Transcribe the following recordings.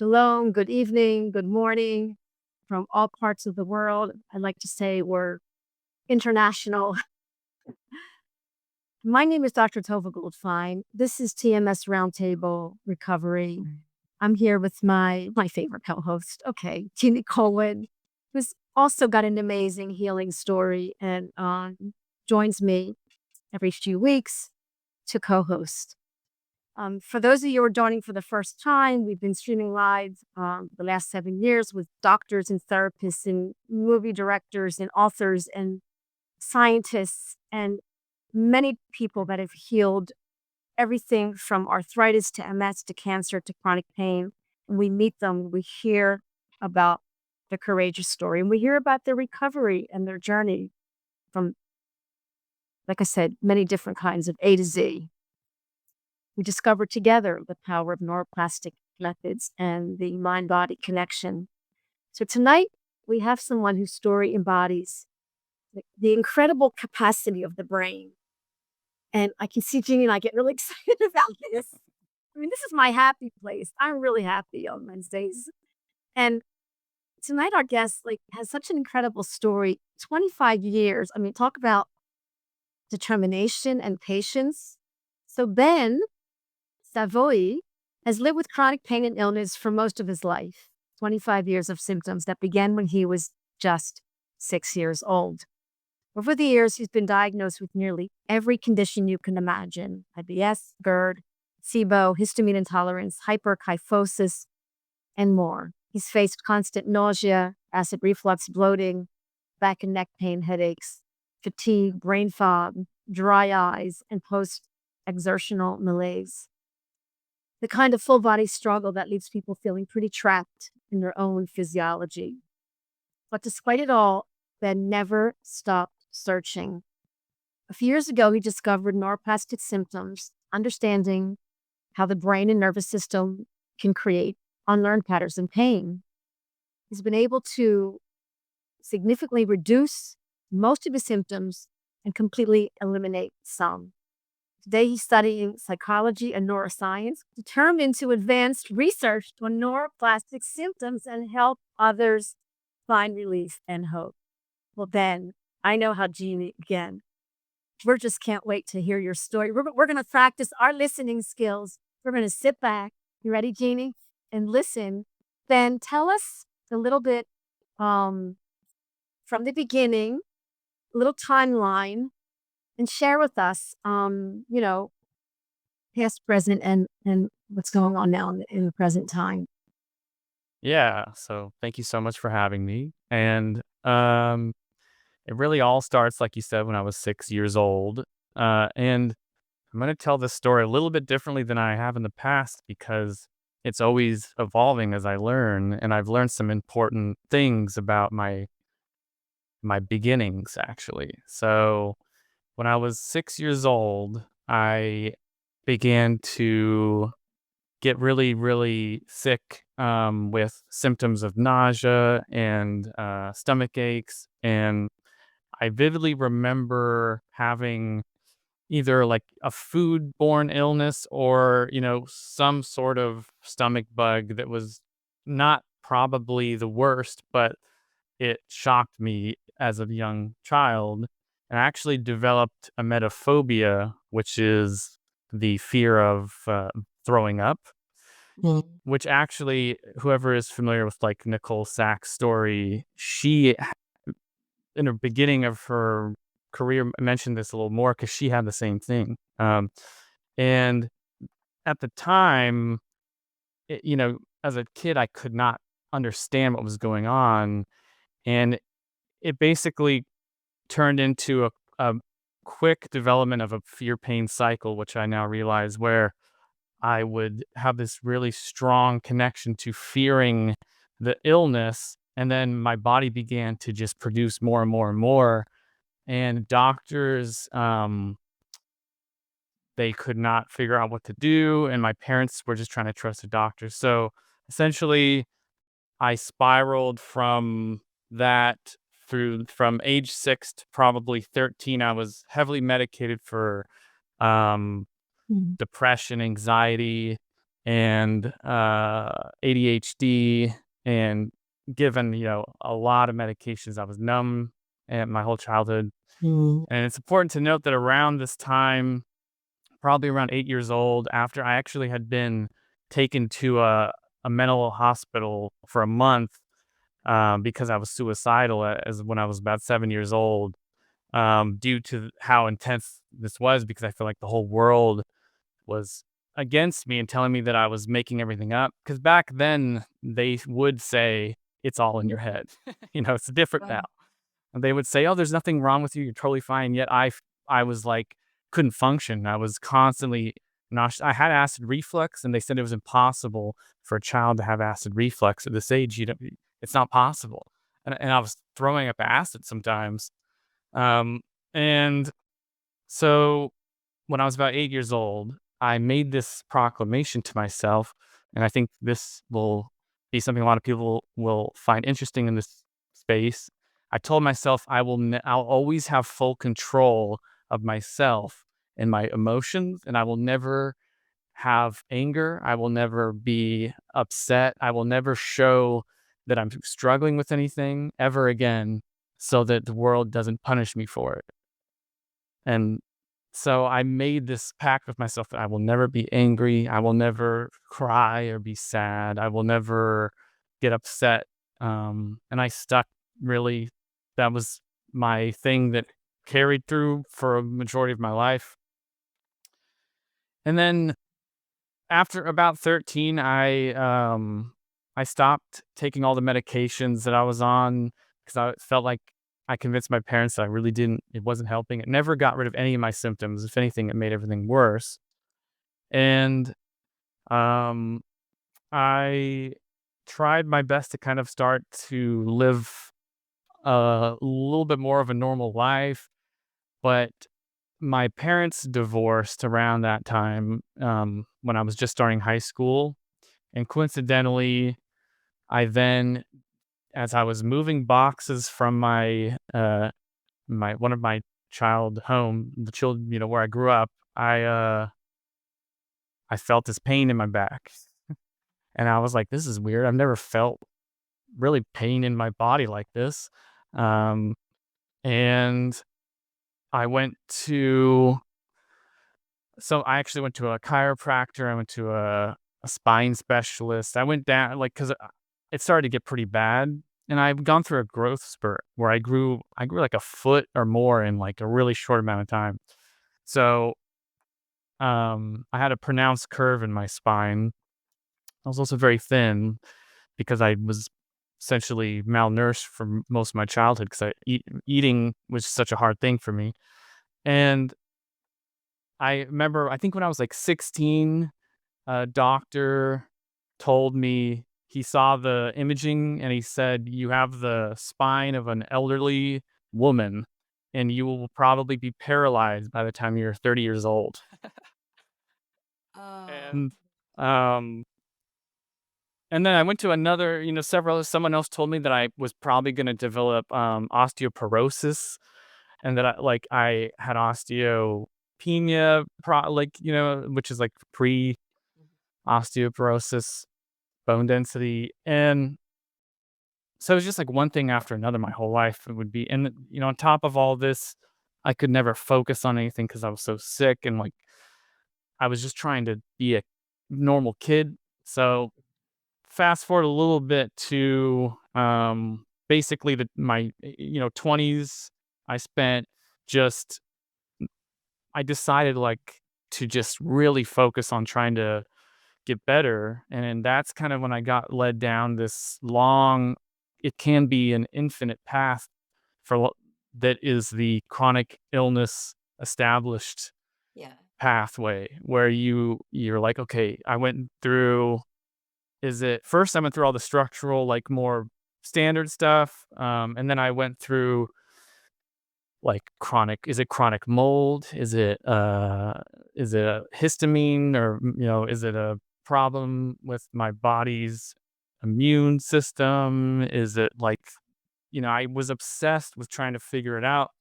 Shalom, good evening, good morning from all parts of the world. I'd like to say we're international. My name is Dr. Tovah Goldfine. This is TMS RoundTable Recovery. I'm here with my favorite co-host, Jeannie Kulwin, who's also got an amazing healing story and joins me every few weeks to co-host. For those of you who are joining for the first time, we've been streaming live the last 7 years with doctors and therapists and movie directors and authors and scientists and many people that have healed everything from arthritis to MS to cancer to chronic pain. And we meet them, we hear about the courageous story, and we hear about their recovery and their journey from, like I said, many different kinds of A to Z. We discovered together the power of neuroplastic methods and the mind-body connection. So tonight, we have someone whose story embodies the incredible capacity of the brain. And I can see Jeannie and I get really excited about this. I mean, this is my happy place. I'm really happy on Wednesdays. And tonight, our guest has such an incredible story. 25 years. I mean, talk about determination and patience. So Ben Savoie has lived with chronic pain and illness for most of his life, 25 years of symptoms that began when he was just 6 years old. Over the years, he's been diagnosed with nearly every condition you can imagine: IBS, GERD, SIBO, histamine intolerance, hyperkyphosis, and more. He's faced constant nausea, acid reflux, bloating, back and neck pain, headaches, fatigue, brain fog, dry eyes, and post-exertional malaise. The kind of full-body struggle that leaves people feeling pretty trapped in their own physiology. But despite it all, Ben never stopped searching. A few years ago, he discovered neuroplastic symptoms, understanding how the brain and nervous system can create unlearned patterns of pain. He's been able to significantly reduce most of his symptoms and completely eliminate some. Today, he's studying psychology and neuroscience, determined to advance research on neuroplastic symptoms and help others find relief and hope. Well, Ben, I know how Jeannie, again, we just can't wait to hear your story. We're going to practice our listening skills. We're going to sit back. You ready, Jeannie? And listen. Ben, tell us a little bit from the beginning, a little timeline, and share with us, past, present, and what's going on now in the present time. Yeah, so thank you so much for having me. And it really all starts, like you said, when I was 6 years old. And I'm going to tell this story a little bit differently than I have in the past because it's always evolving as I learn. And I've learned some important things about my beginnings, actually. So when I was 6 years old, I began to get really, really sick with symptoms of nausea and stomach aches. And I vividly remember having either like a food-borne illness or, some sort of stomach bug that was not probably the worst, but it shocked me as a young child. And I actually developed a emetophobia, which is the fear of throwing up, which actually, whoever is familiar with like Nicole Sack's story, she, in the beginning of her career, mentioned this a little more because she had the same thing. And at the time, as a kid, I could not understand what was going on. And it basically turned into a quick development of a fear pain cycle, which I now realize where I would have this really strong connection to fearing the illness. And then my body began to just produce more and more and more. And doctors, they could not figure out what to do. And my parents were just trying to trust the doctors. So essentially, I spiraled from that from age 6 to probably 13. I was heavily medicated for depression, anxiety, and ADHD, and given, a lot of medications. I was numb and my whole childhood. Mm. And it's important to note that around this time, probably around 8 years old, after I actually had been taken to a mental hospital for a month, because I was suicidal as when I was about 7 years old, due to how intense this was, because I feel like the whole world was against me and telling me that I was making everything up. Because back then they would say it's all in your head. It's different now. Right. And they would say, "Oh, there's nothing wrong with you. You're totally fine." Yet I was like, couldn't function. I was constantly nauseous. I had acid reflux, and they said it was impossible for a child to have acid reflux at this age. It's not possible. And I was throwing up acid sometimes. Um, and so when I was about 8 years old, I made this proclamation to myself, and I think this will be something a lot of people will find interesting in this space. I told myself I'll always have full control of myself and my emotions, and I will never have anger. I will never be upset. I will never show that I'm struggling with anything ever again, so that the world doesn't punish me for it. And so I made this pact with myself that I will never be angry. I will never cry or be sad. I will never get upset. And I stuck really, that was my thing that carried through for a majority of my life. And then after about 13, I stopped taking all the medications that I was on, because I felt like I convinced my parents that I really didn't it wasn't helping. It never got rid of any of my symptoms. If anything, it made everything worse. And um I tried my best to kind of start to live a little bit more of a normal life, but my parents divorced around that time, when I was just starting high school. And coincidentally, I then, as I was moving boxes from my one of my child home, the children, where I grew up, I felt this pain in my back, and I was like, "This is weird. I've never felt really pain in my body like this." Um, and I went to, so I actually went to a chiropractor. I went to a spine specialist. I went down, like, because it started to get pretty bad, and I've gone through a growth spurt where I grew like a foot or more in like a really short amount of time. So I had a pronounced curve in my spine. I was also very thin because I was essentially malnourished for most of my childhood, because eating was such a hard thing for me. And I remember, I think when I was like 16, a doctor told me, he saw the imaging and he said, "You have the spine of an elderly woman, and you will probably be paralyzed by the time you're 30 years old." Oh. And um and then I went to another, someone else told me that I was probably going to develop osteoporosis, and that I had osteopenia, which is like pre osteoporosis, bone density. And so it's just like one thing after another my whole life. It would be, and on top of all this, I could never focus on anything because I was so sick, and like I was just trying to be a normal kid. So fast forward a little bit to basically my 20s. I spent just I decided, like, to just really focus on trying to get better. And then that's kind of when I got led down this long, it can be an infinite path that is the chronic illness established Yeah. pathway, where you're like, okay, I went through, is it first I went through all the structural, like, more standard stuff, and then I went through, like, chronic, is it chronic mold? Is it a histamine, or, is it a problem with my body's immune system? Is it like, I was obsessed with trying to figure it out.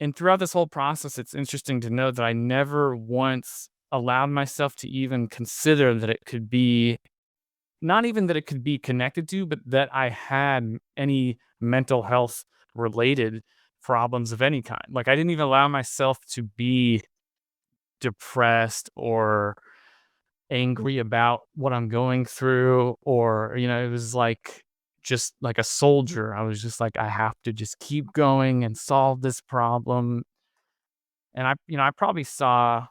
And throughout this whole process, it's interesting to know that I never once allowed myself to even consider that it could be not even that it could be connected to, but that I had any mental health related problems of any kind. Like I didn't even allow myself to be depressed or angry about what I'm going through, or, it was like just like a soldier. I was just like, I have to just keep going and solve this problem. And I probably saw,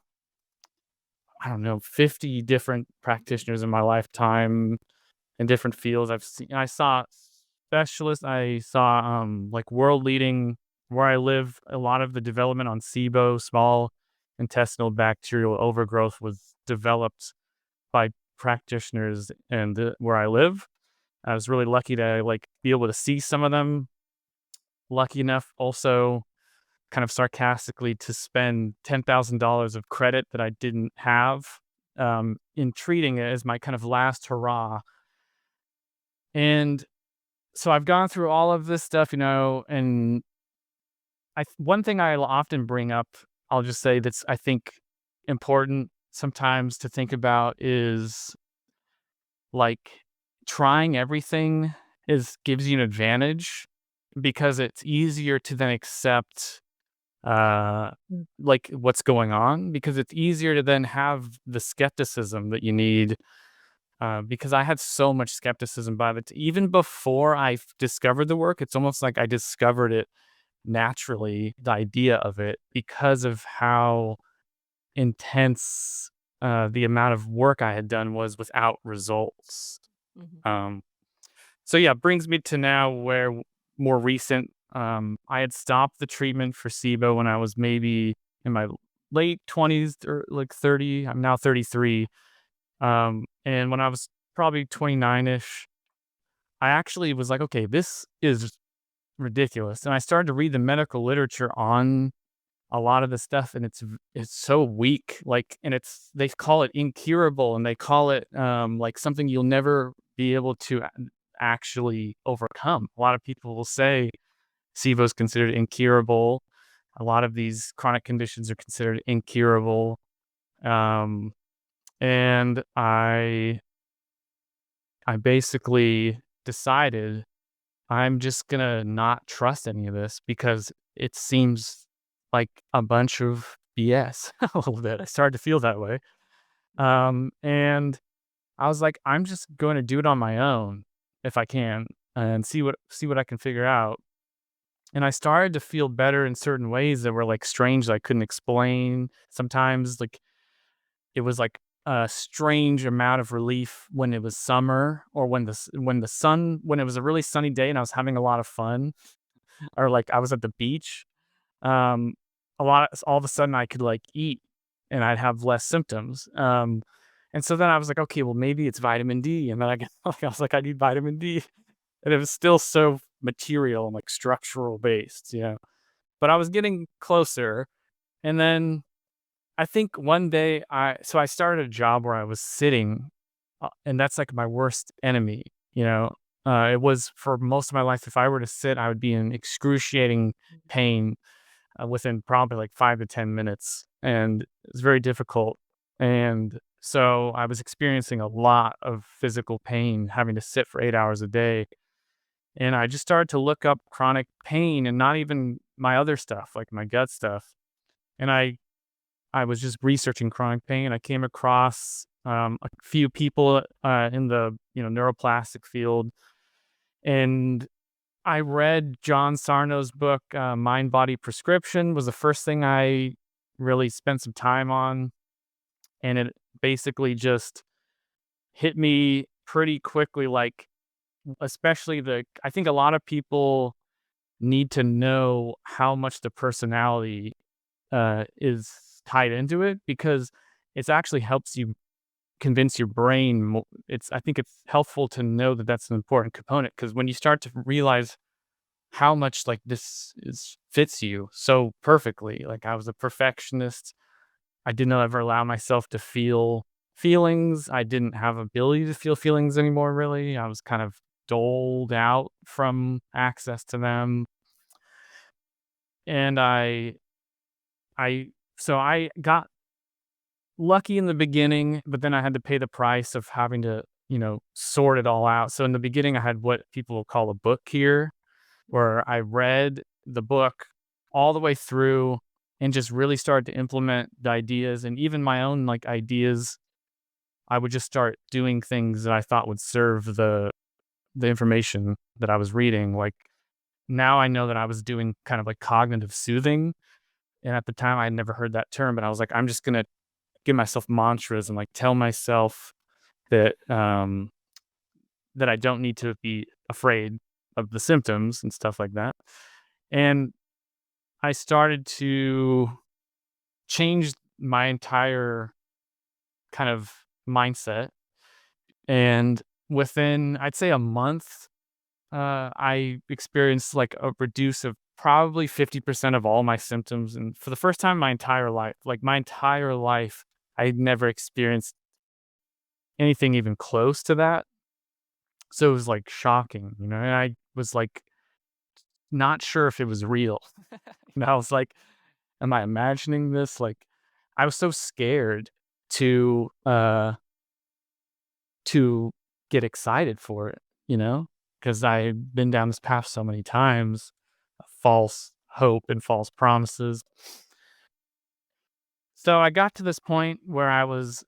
I don't know, 50 different practitioners in my lifetime in different fields. I saw specialists. I saw like world leading where I live. A lot of the development on SIBO, small intestinal bacterial overgrowth, was developed by practitioners and where I live. I was really lucky to like be able to see some of them. Lucky enough also kind of sarcastically to spend $10,000 of credit that I didn't have in treating it as my kind of last hurrah. And so I've gone through all of this stuff, and one thing I'll often bring up, I'll just say that's I think important sometimes to think about is like trying everything gives you an advantage because it's easier to then accept like what's going on, because it's easier to then have the skepticism that you need, because I had so much skepticism by even before I discovered the work. It's almost like I discovered it naturally, the idea of it, because of how intense the amount of work I had done was without results. Mhm. Um, so yeah, brings me to now where more recent, I had stopped the treatment for SIBO when I was maybe in my late 20s or like 30. I'm now 33. And when I was probably 29-ish, I actually was like, okay, this is ridiculous. And I started to read the medical literature on a lot of the stuff, and it's so weak. Like, and they call it incurable, and they call it like something you'll never be able to actually overcome. A lot of people will say SIBO is considered incurable. A lot of these chronic conditions are considered incurable. Um, and I basically decided I'm just gonna not trust any of this because it seems like a bunch of BS a little bit. I started to feel that way. And I was like, I'm just going to do it on my own if I can and see what I can figure out. And I started to feel better in certain ways that were like strange that I couldn't explain. Sometimes like it was like a strange amount of relief when it was summer, or when it was a really sunny day and I was having a lot of fun, or like I was at the beach. Um, all of a sudden I could like eat and I'd have less symptoms. And so then I was like, okay, well maybe it's vitamin D. And then I was like, I need vitamin D. And it was still so material and like structural based. But I was getting closer. And then I think one day I started a job where I was sitting, and that's like my worst enemy. You know, it was for most of my life. If I were to sit, I would be in excruciating pain within probably like 5 to 10 minutes, and it's very difficult. And so I was experiencing a lot of physical pain, having to sit for 8 hours a day. And I just started to look up chronic pain, and not even my other stuff, like my gut stuff. And I was just researching chronic pain. I came across a few people in the neuroplastic field, and I read John Sarno's book. Mind Body Prescription was the first thing I really spent some time on, and it basically just hit me pretty quickly. Like, especially I think a lot of people need to know how much the personality is tied into it, because it actually helps you convince your brain I think it's helpful to know that that's an important component, because when you start to realize how much like this is fits you so perfectly. Like I was a perfectionist. I didn't ever allow myself to feel feelings. I didn't have ability to feel feelings anymore, really. I was kind of doled out from access to them. And I so I got lucky in the beginning, but then I had to pay the price of having to, sort it all out. So in the beginning, I had what people will call a book here, where I read the book all the way through and just really started to implement the ideas, and even my own like ideas. I would just start doing things that I thought would serve the information that I was reading. Like now I know that I was doing kind of like cognitive soothing. And at the time I had never heard that term, but I was like, I'm just gonna give myself mantras and like tell myself that that I don't need to be afraid of the symptoms and stuff like that. And I started to change my entire kind of mindset. And within, I'd say, a month, I experienced like a reduce of probably 50% of all my symptoms. And for the first time in my entire life, I had never experienced anything even close to that. So it was like shocking, and I was like not sure if it was real. I was like, am I imagining this? Like I was so scared to uh to get excited for it, because I had been down this path so many times, false hope and false promises. So I got to this point where I was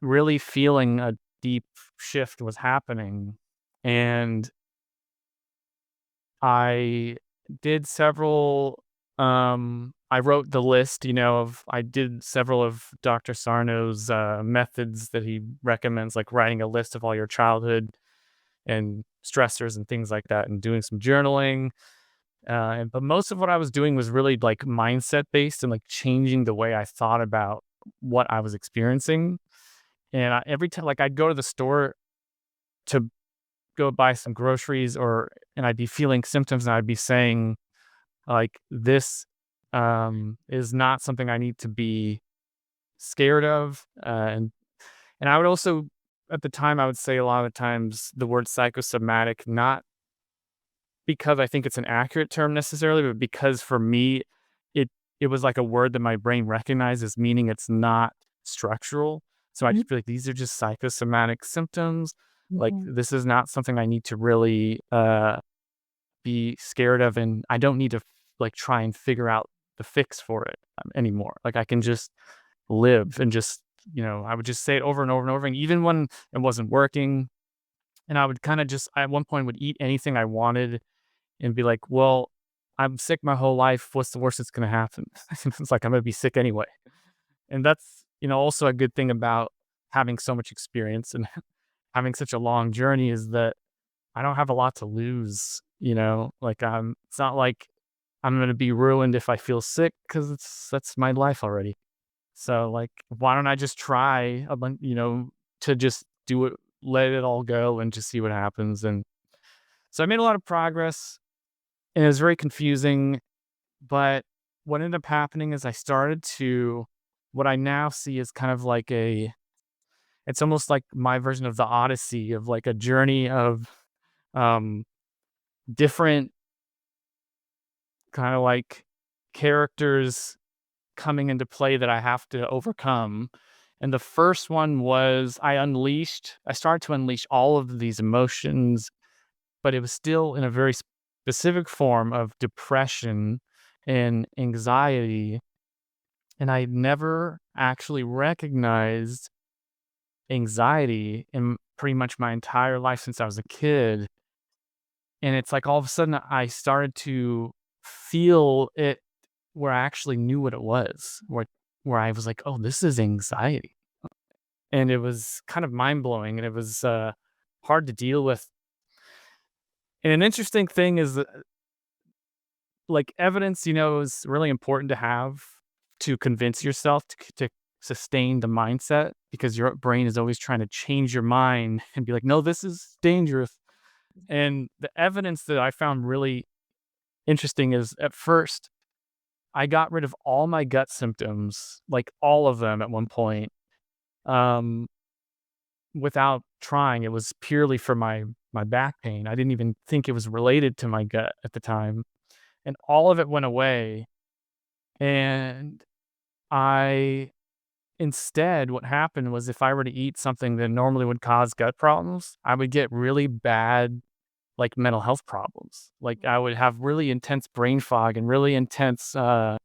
really feeling a deep shift was happening. And I did several, I wrote the list, I did several of Dr. Sarno's methods that he recommends, like writing a list of all your childhood and stressors and things like that, and doing some journaling. But most of what I was doing was really like mindset based and like changing the way I thought about what I was experiencing. And every time, like I'd go to the store to go buy some groceries, and I'd be feeling symptoms, and I'd be saying like, this is not something I need to be scared of. And I would also, at the time, I would say a lot of times the word psychosomatic, not because I think it's an accurate term necessarily, but because for me, it it was like a word that my brain recognizes, meaning it's not structural. So I Mhm. just feel like these are just psychosomatic symptoms. Like Mhm. this is not something I need to really be scared of, and I don't need to like try and figure out the fix for it anymore. Like I can just live and just, I would just say it over and over and over. And even when it wasn't working, and I would kind of just, at one point, would eat anything I wanted and be like, well, I'm sick my whole life. What's the worst that's going to happen? It's like, I'm going to be sick anyway. And that's, also a good thing about having so much experience and having such a long journey is that I don't have a lot to lose, like it's not like I'm going to be ruined if I feel sick because that's my life already. So like, why don't I just try to just do it, let it all go and just see what happens. And so I made a lot of progress, and it was very confusing. But what ended up happening is I started to, what I now see is kind of like it's almost like my version of the Odyssey, of like a journey of um, different kind of like characters coming into play that I have to overcome. And the first one was I started to unleash all of these emotions, but it was still in a very specific form of depression and anxiety. And I never actually recognized anxiety in pretty much my entire life since I was a kid. And it's like all of a sudden I started to feel it, where I actually knew what it was, where I was like, "Oh, this is anxiety." And it was kind of mind-blowing, and it was, hard to deal with. And an interesting thing is that, like, evidence, is really important to have to convince yourself to sustain the mindset, because your brain is always trying to change your mind and be like, "No, this is dangerous." And the evidence that I found really interesting is, at first, I got rid of all my gut symptoms, like all of them at one point, um, without trying. It was purely for my back pain. I didn't even think it was related to my gut at the time, and all of it went away. And I instead, what happened was if I were to eat something that normally would cause gut problems, I would get really bad, like, mental health problems. Like, I would have really intense brain fog and really intense, kind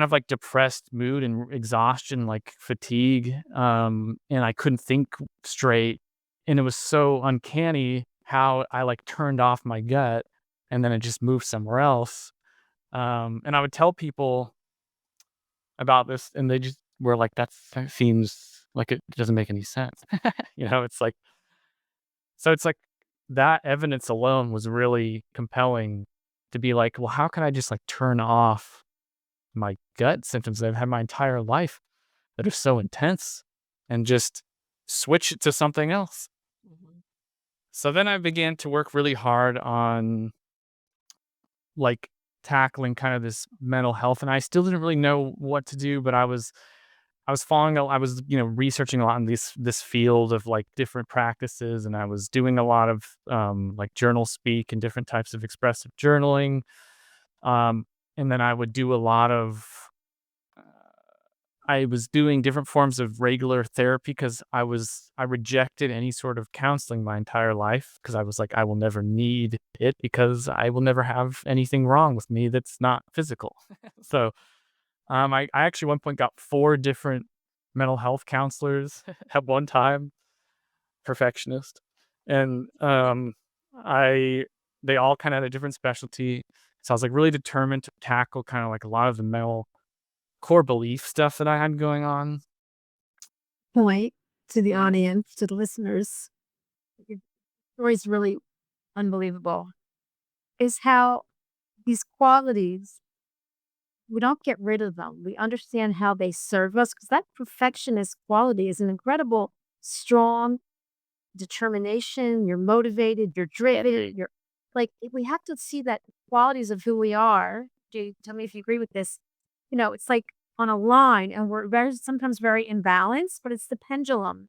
of like depressed mood and exhaustion, like fatigue. And I couldn't think straight. And it was so uncanny how I like turned off my gut and then it just moved somewhere else. And I would tell people about this and they just were like, that seems like it doesn't make any sense. It's like, so it's like that evidence alone was really compelling to be like, well, how can I just like turn off my gut symptoms that I've had my entire life that are so intense and just switch it to something else? Mhm. So then I began to work really hard on like tackling kind of this mental health, and I still didn't really know what to do, but I was following I was, researching a lot in this field of like different practices, and I was doing a lot of like journal speak and different types of expressive journaling. Um and then I would do a lot of I was doing different forms of regular therapy because I rejected any sort of counseling my entire life because I was like, I will never need it because I will never have anything wrong with me that's not physical. So I actually at one point got 4 different mental health counselors at one time, perfectionist. And I they all kind of had a different specialty. So I was like really determined to tackle kind of like a lot of the mental core belief stuff that I had going on. Point to the audience, to the listeners, your story is really unbelievable, is how these qualities, we don't get rid of them. We understand how they serve us because that perfectionist quality is an incredible, strong determination. You're motivated, you're driven, you're like, we have to see that qualities of who we are. Do you tell me if you agree with this? It's like on a line and we're sometimes very imbalanced, but it's the pendulum.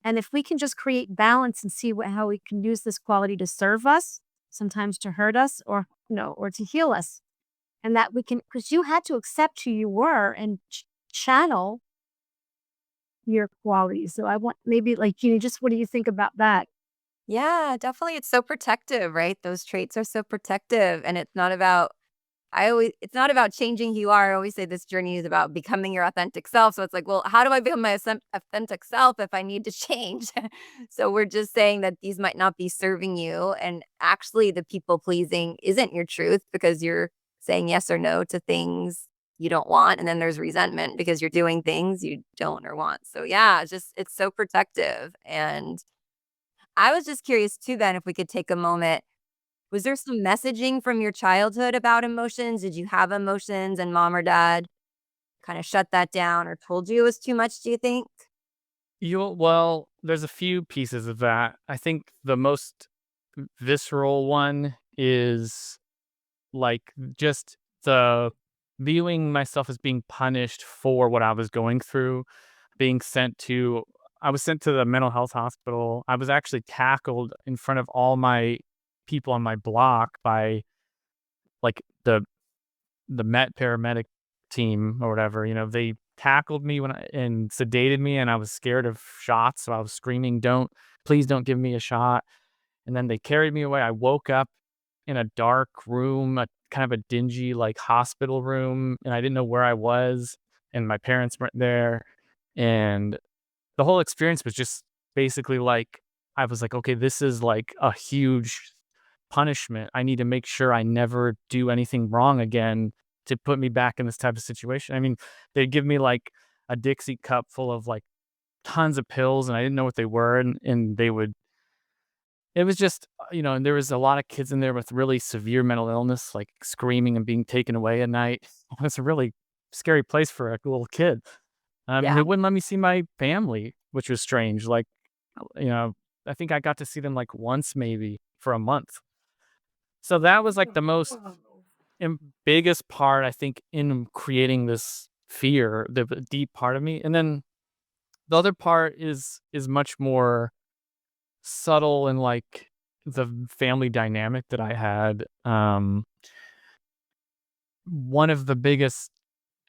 And if we can just create balance and see how we can use this quality to serve us, sometimes to hurt us or to heal us. And that we can, because you had to accept who you were and channel your qualities. So I want maybe like, just what do you think about that? Yeah, definitely. It's so protective, right? Those traits are so protective. And it's not about changing who you are. I always say this journey is about becoming your authentic self. So it's like, well, how do I become my authentic self if I need to change? So we're just saying that these might not be serving you. And actually, the people pleasing isn't your truth because you're saying yes or no to things you don't want. And then there's resentment because you're doing things you don't or want. So yeah, it's so protective. And I was just curious too, then, if we could take a moment. Was there some messaging from your childhood about emotions? Did you have emotions and mom or dad kind of shut that down or told you it was too much, do you think? Well, there's a few pieces of that. I think the most visceral one is like just the viewing myself as being punished for what I was going through, being sent to I was sent to the mental health hospital. I was actually tackled in front of all my people on my block by like the Met paramedic team or whatever. They tackled me and sedated me, and I was scared of shots, so I was screaming, please don't give me a shot." And then they carried me away. I woke up in a dark room, a kind of a dingy like hospital room, and I didn't know where I was, and my parents weren't there, and the whole experience was just basically like I was like, okay, this is like a huge punishment. I need to make sure I never do anything wrong again to put me back in this type of situation. I mean, they'd give me like a Dixie cup full of like tons of pills and I didn't know what they were. And they would, it was just, and there was a lot of kids in there with really severe mental illness, like screaming and being taken away at night. It was a really scary place for a little kid. And they Yeah. wouldn't let me see my family, which was strange. Like, you know, I think I got to see them like once maybe for a month. So that was like the most biggest part, I think, in creating this fear, the deep part of me. And then the other part is much more subtle and like the family dynamic that I had. One of the biggest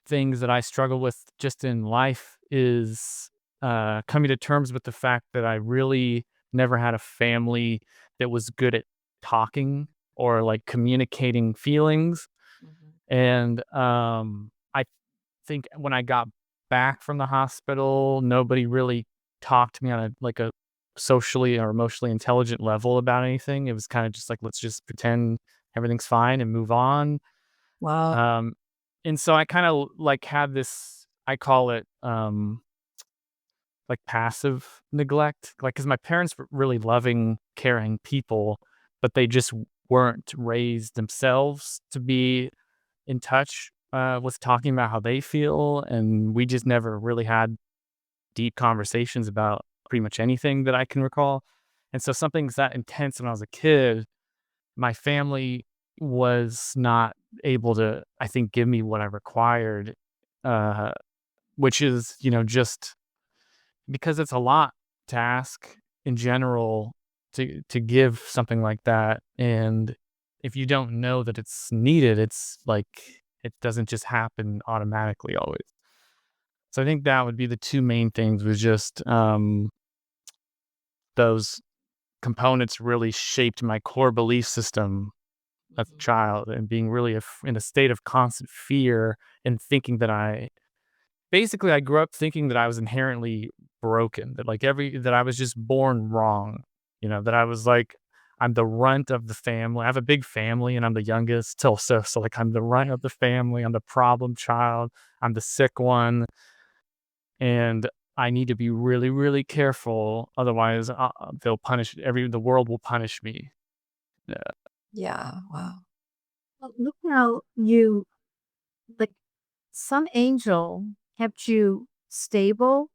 things that I struggle with just in life is coming to terms with the fact that I really never had a family that was good at talking or like communicating feelings. And I think when I got back from the hospital, nobody really talked to me on a socially or emotionally intelligent level about anything. It was kind of just like, let's just pretend everything's fine and move on. Wow. And so I kind of like had this, I call it like passive neglect, like because my parents were really loving, caring people, but they just weren't raised themselves to be in touch with talking about how they feel, and we just never really had deep conversations about pretty much anything that I can recall. And so something's that intense when I was a kid, my family was not able to, I think, give me what I required, uh, which is, just because it's a lot to ask in general to give something like that. And if you don't know that it's needed, it's like it doesn't just happen automatically always. So I think that would be the two main things was just those components really shaped my core belief system as a child and being really in a state of constant fear and thinking that I grew up thinking that I was inherently broken, that that I was just born wrong, that I was like, I'm the runt of the family. I have a big family and I'm the youngest. So like I'm the runt of the family. I'm the problem child. I'm the sick one. And I need to be really, really careful. Otherwise the world will punish me. Yeah. Yeah. Wow. Well, look how like, some angel kept you stable,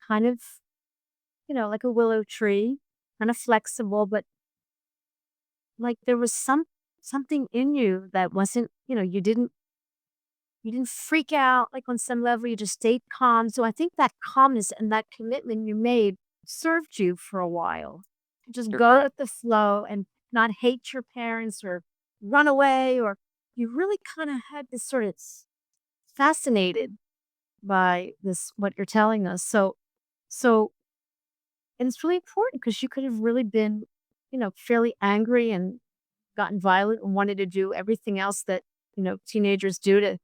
kind of, like a willow tree, kind of flexible, but like there was something in you that wasn't, you didn't freak out like on some level, you just stayed calm. So I think that calmness and that commitment you made served you for a while. Just Sure. go with the flow and not hate your parents or run away, or you really kind of had this sort of fascinated by this, what you're telling us. So and it's really important because you could have really been, fairly angry and gotten violent and wanted to do everything else that, teenagers do to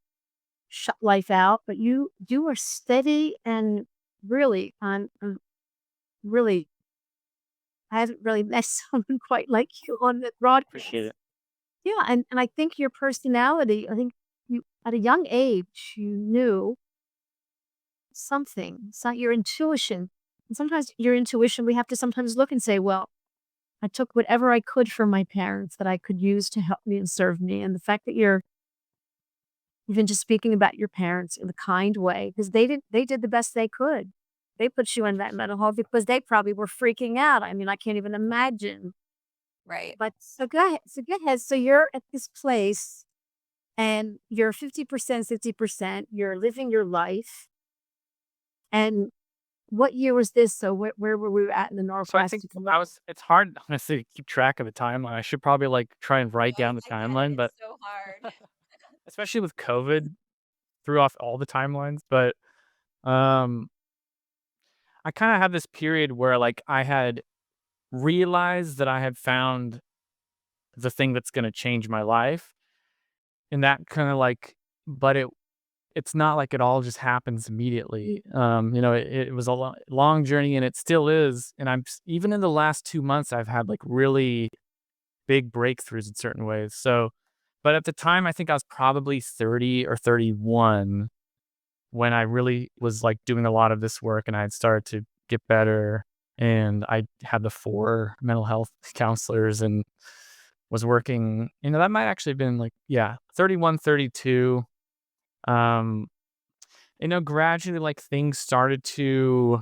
shut life out. But you were steady and really, really, I haven't really met someone quite like you on the broadcast. Appreciate it. Yeah, and I think your personality, I think you at a young age, you knew something. It's not your intuition. And sometimes your intuition, we have to sometimes look and say, well, I took whatever I could from my parents that I could use to help me and serve me. And the fact that you're even just speaking about your parents in a kind way, because they did the best they could. They put you in that mental health because they probably were freaking out. I mean, I can't even imagine. Right. But so go ahead. So go ahead. So you're at this place and you're 50%, 50%, you're living your life. And what year was this? So where were we at in the So I think neuroplastic? it's hard honestly to keep track of the timeline. I should probably like try and write down the I get it. timeline, but It's so hard. especially with COVID, threw off all the timelines. But um I kind of had this period where like I had realized that I had found the thing that's going to change my life. And that kind of like, but it's not like it all just happens immediately. It was a long journey and it still is. And even in the last 2 months, I've had like really big breakthroughs in certain ways. So, but at the time, I think I was probably 30 or 31 when I really was like doing a lot of this work and I had started to get better. And I had the 4 mental health counselors and was working, that might actually have been like, yeah, 31, 32. Um, gradually like things started to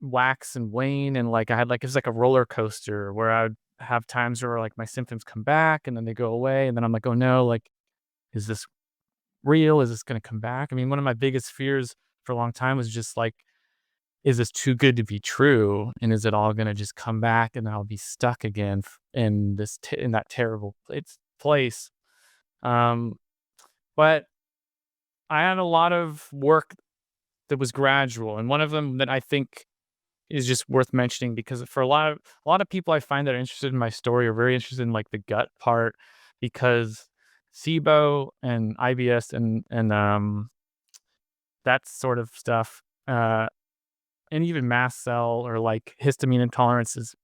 wax and wane. And like I had like, it was like a roller coaster where I would have times where like my symptoms come back and then they go away. And then I'm like, oh no, like, is this real? Is this going to come back? I mean, one of my biggest fears for a long time was just like, is this too good to be true? And is it all going to just come back and I'll be stuck again in in that terrible place? Um, but I had a lot of work that was gradual, and one of them that I think is just worth mentioning, because for a lot of people I find that are interested in my story are very interested in like the gut part, because SIBO and IBS and that sort of stuff, and even mast cell or like histamine intolerance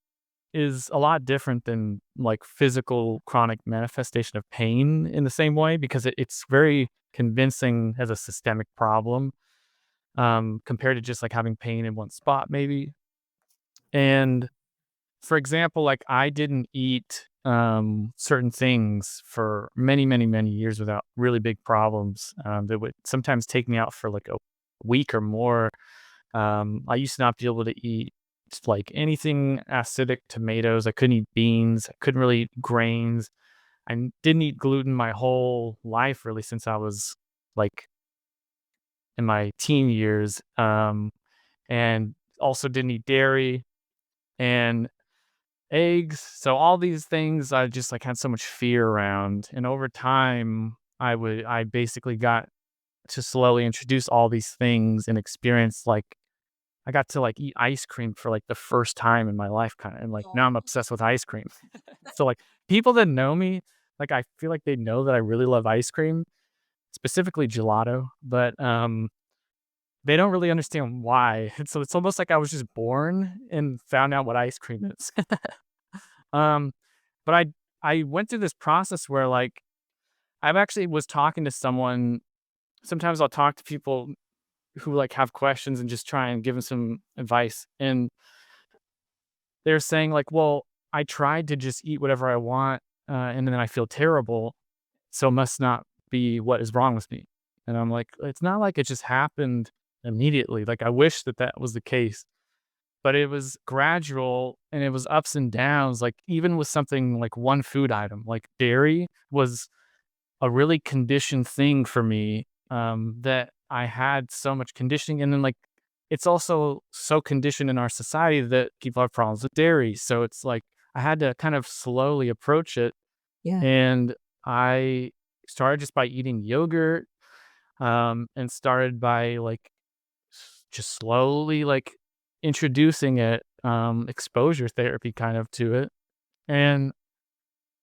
is a lot different than like physical chronic manifestation of pain in the same way, because it's very convincing as a systemic problem, compared to just like having pain in one spot maybe. And for example, like I didn't eat certain things for many, many, many years without really big problems, that would sometimes take me out for like a week or more. I used to not be able to eat like anything acidic, tomatoes. I couldn't eat beans. I couldn't really eat grains. Didn't eat gluten my whole life, really, since I was like in my teen years. And also didn't eat dairy and eggs. So all these things I just like had so much fear around. And over time, I basically got to slowly introduce all these things and experience like I got to like eat ice cream for like the first time in my life, kind of, and like now I'm obsessed with ice cream. So like people that know me, like I feel like they know that I really love ice cream, specifically gelato, but they don't really understand why. And so it's almost like I was just born and found out what ice cream is. um, but I went through this process where like I've actually was talking to someone. Sometimes I'll talk to people who like have questions and just try and give them some advice. And they're saying like, well, I tried to just eat whatever I want, and then I feel terrible. So it must not be what is wrong with me. And I'm like, it's not like it just happened immediately. Like I wish that that was the case, but it was gradual and it was ups and downs. Like even with something like one food item, like dairy was a really conditioned thing for me, that I had so much conditioning. And then like it's also so conditioned in our society that people have problems with dairy. So it's like I had to kind of slowly approach it. Yeah. And I started just by eating yogurt, and started by like just slowly like introducing it, exposure therapy kind of to it. And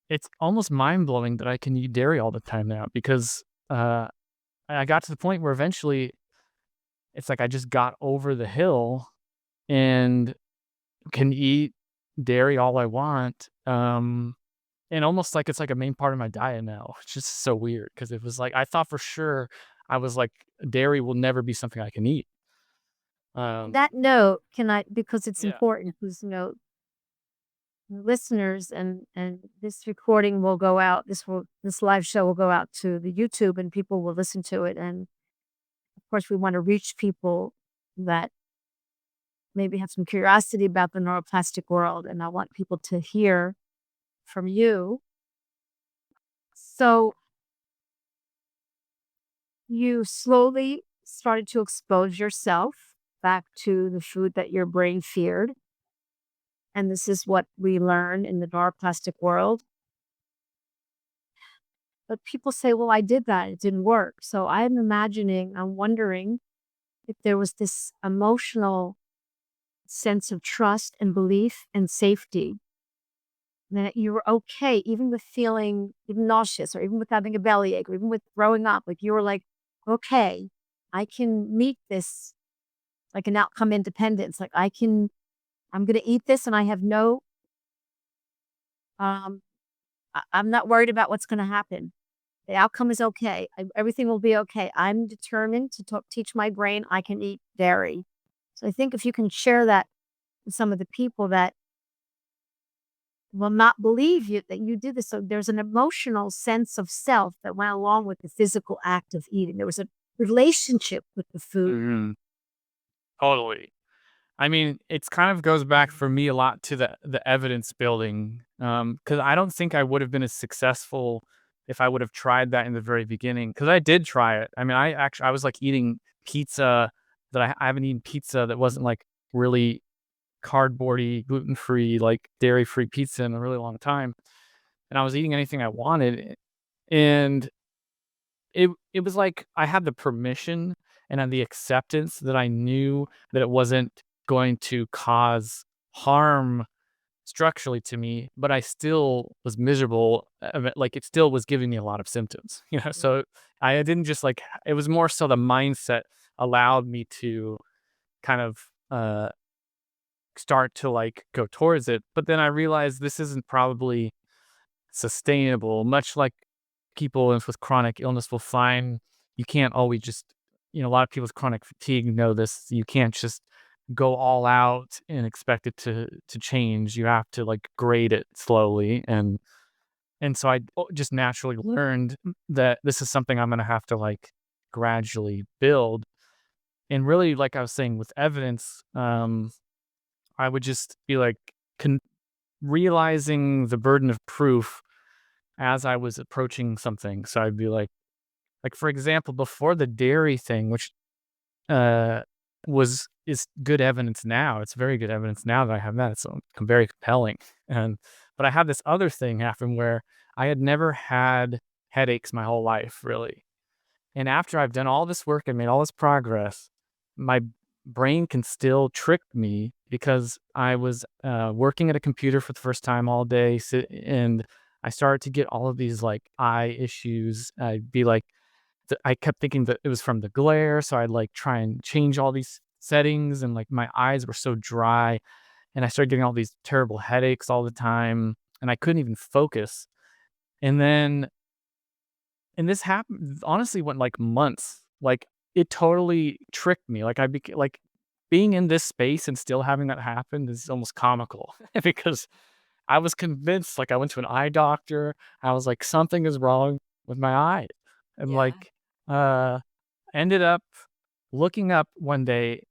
it's almost mind blowing that I can eat dairy all the time now, because uh, I got to the point where eventually it's like I just got over the hill and can eat dairy all I want. And almost like it's like a main part of my diet now. It's just so weird, because it was like I thought for sure I was like dairy will never be something I can eat. That note, because it's Yeah. important, please note, listeners, and this recording will go out, this live show will go out to the YouTube and people will listen to it. And of course, we want to reach people that maybe have some curiosity about the neuroplastic world. And I want people to hear from you. So you slowly started to expose yourself back to the food that your brain feared. And this is what we learn in the neuroplastic world. But people say, well, I did that. It didn't work. So I'm wondering if there was this emotional sense of trust and belief and safety that you were okay, even with feeling even nauseous or even with having a bellyache or even with throwing up. Like you were like, okay, I can meet this like an outcome independence. Like I'm going to eat this and I have no, um, I'm not worried about what's going to happen. The outcome is okay. Everything will be okay. I'm determined to teach my brain I can eat dairy. So I think if you can share that with some of the people that will not believe you that you did this. So there's an emotional sense of self that went along with the physical act of eating. There was a relationship with the food. Mhm. Totally. I mean, it's kind of goes back for me a lot to the evidence building, because I don't think I would have been as successful if I would have tried that in the very beginning. Because I did try it. I mean, I was like eating pizza that I haven't eaten pizza that wasn't like really cardboardy, gluten free, like dairy free pizza in a really long time, and I was eating anything I wanted, and it was like I had the permission and had the acceptance that I knew that it wasn't going to cause harm structurally to me, but I still was miserable. Like it still was giving me a lot of symptoms, you know. So I didn't just like it was more so the mindset allowed me to kind of start to like go towards it. But then I realized this isn't probably sustainable, much like people with chronic illness will find you can't always just, a lot of people with chronic fatigue know this. You can't just go all out and expect it to change. You have to like grade it slowly. And so I just naturally learned that this is something I'm going to have to like gradually build. And really, like I was saying with evidence, I would just be like realizing the burden of proof as I was approaching something. So I'd be like for example, before the dairy thing, which uh, is good evidence now. It's very good evidence now that I have that. It's very compelling. But I had this other thing happen where I had never had headaches my whole life, really. And after I've done all this work and made all this progress, my brain can still trick me because I was working at a computer for the first time all day, and I started to get all of these like eye issues. I'd be like, I kept thinking that it was from the glare, so I'd like try and change all these settings, and like my eyes were so dry, and I started getting all these terrible headaches all the time, and I couldn't even focus. And then and this happened honestly went like months. Like it totally tricked me. Like I became like being in this space and still having that happen is almost comical because I was convinced, like I went to an eye doctor. I was like, something is wrong with my eye. And Yeah. like ended up looking up one day,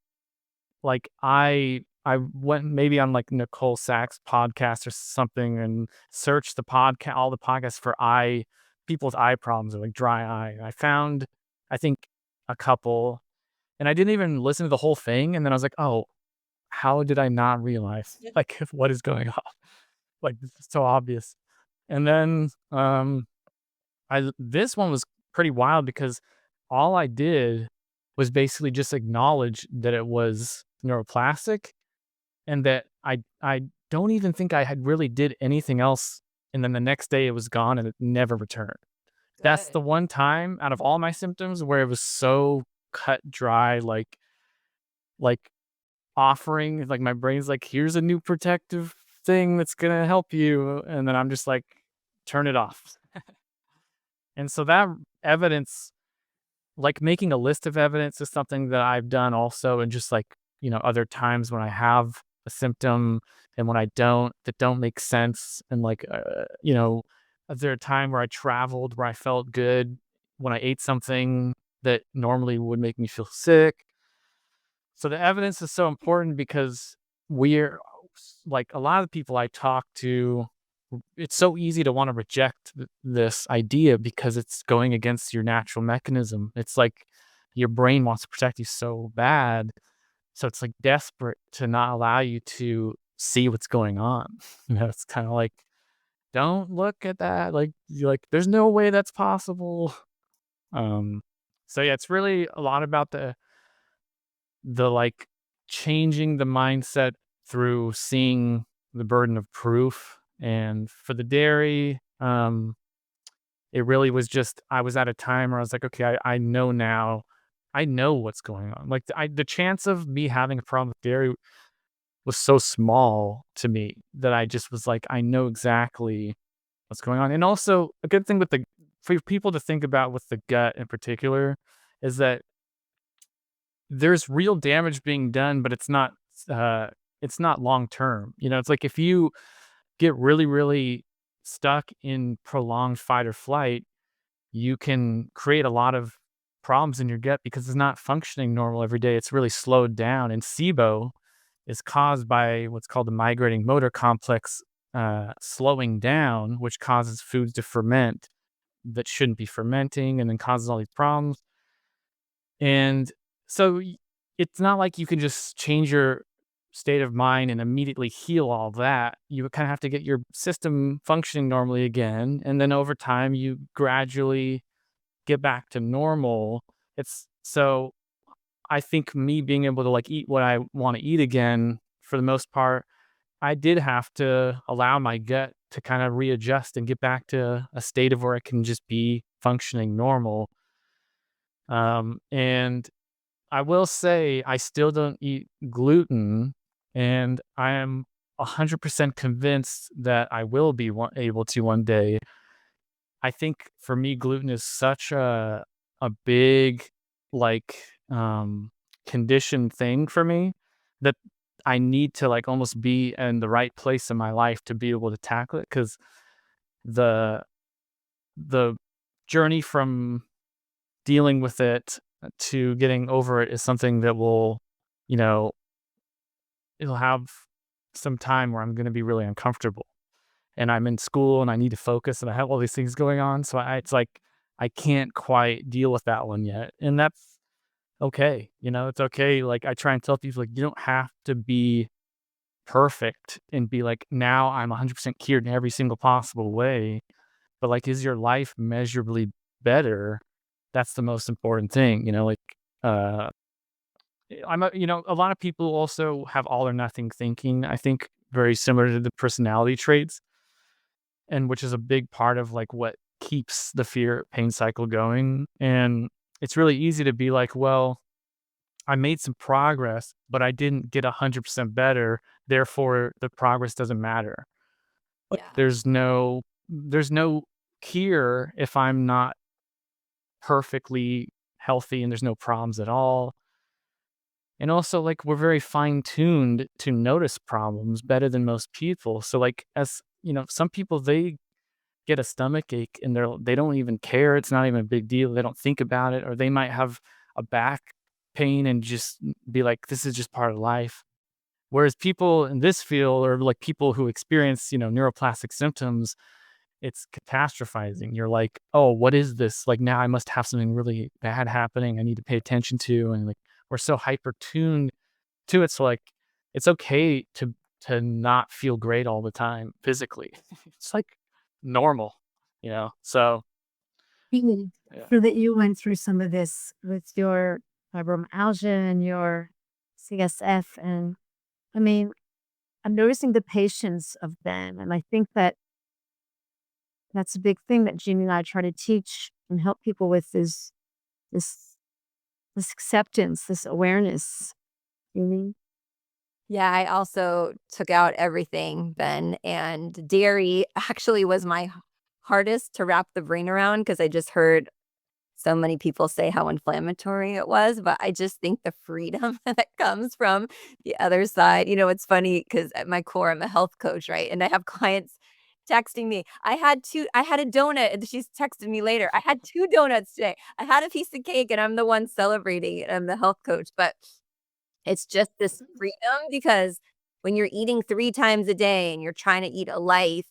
like I went maybe on like Nicole Sachs podcast or something and searched all the podcasts for people with eye problems or like dry eye. I found, I think, a couple, and I didn't even listen to the whole thing. And then I was like, oh, how did I not realize like what is going on? Like this is so obvious. And then this one was pretty wild because all I did was basically just acknowledge that it was neuroplastic and that I don't even think I had really did anything else. And then the next day it was gone and it never returned. That's the Good. one time out of all my symptoms where it was so cut dry, like offering, like my brain's like, here's a new protective thing that's gonna help you. And then I'm just like, turn it off. And so that evidence, like making a list of evidence is something that I've done also. And just like, other times when I have a symptom and when I don't, that don't make sense. And like, is there a time where I traveled where I felt good when I ate something that normally would make me feel sick? So the evidence is so important because we're like a lot of people I talk to, it's so easy to want to reject this idea because it's going against your natural mechanism. It's like your brain wants to protect you so bad. So it's like desperate to not allow you to see what's going on. It's kind of like, don't look at that. Like, you're like, there's no way that's possible. Um, so yeah, it's really a lot about the like changing the mindset through seeing the burden of proof. And for the dairy, it really was just I was at a time where I was like, okay, I know now, I know what's going on. Like the chance of me having a problem with dairy was so small to me that I just was like, I know exactly what's going on. And also a good thing for people to think about with the gut in particular is that there's real damage being done, but uh it's not long term. It's like if you get really, really stuck in prolonged fight or flight, you can create a lot of problems in your gut because it's not functioning normal every day. It's really slowed down. And SIBO is caused by what's called the migrating motor complex slowing down, which causes foods to ferment that shouldn't be fermenting and then causes all these problems. And so it's not like you can just change your state of mind and immediately heal all that. You kind of have to get your system functioning normally again. And then over time, you gradually get back to normal. It's so I think me being able to like eat what I want to eat again, for the most part, I did have to allow my gut to kind of readjust and get back to a state of where it can just be functioning normal. And I will say I still don't eat gluten, and I am 100% convinced that I will be able to one day. I think for me, gluten is such a big like conditioned thing for me that I need to like almost be in the right place in my life to be able to tackle it, because the the journey from dealing with it to getting over it is something that will, you know, it'll have some time where I'm going to be really uncomfortable, and I'm in school and I need to focus and I have all these things going on. So it's like, I can't quite deal with that one yet. And that's okay. It's okay. Like I try and tell people, like, you don't have to be perfect and be like, now I'm 100% cured in every single possible way. But like, is your life measurably better? That's the most important thing, uh, a lot of people also have all or nothing thinking, I think very similar to the personality traits, and which is a big part of like what keeps the fear pain cycle going. And it's really easy to be like, well, I made some progress, but I didn't get 100% better. Therefore, the progress doesn't matter. Like Yeah. there's no cure if I'm not perfectly healthy and there's no problems at all. And also, like, we're very fine tuned to notice problems better than most people. So, like, as some people, they get a stomach ache and they don't even care. It's not even a big deal. They don't think about it, or they might have a back pain and just be like, this is just part of life. Whereas people in this field, or like people who experience, neuroplastic symptoms, it's catastrophizing. You're like, oh, what is this? Like, now I must have something really bad happening I need to pay attention to. And like, we're so hyper tuned to it. So like, it's okay to not feel great all the time physically. It's like normal. So Really, yeah. so that you went through some of this with your fibromyalgia and your CSF. And I mean, I'm noticing the patience of them. And I think that that's a big thing that Jeannie and I try to teach and help people with, is this, this acceptance, this awareness. You mean? Yeah, I also took out everything then, and dairy actually was my hardest to wrap the brain around because I just heard so many people say how inflammatory it was, but I just think the freedom that comes from the other side. It's funny because at my core, I'm a health coach, right? And I have clients texting me, I had a donut, and she's texted me later, I had 2 donuts today. I had a piece of cake, and I'm the one celebrating it. I'm the health coach, but it's just this freedom because when you're eating 3 times a day and you're trying to eat a life,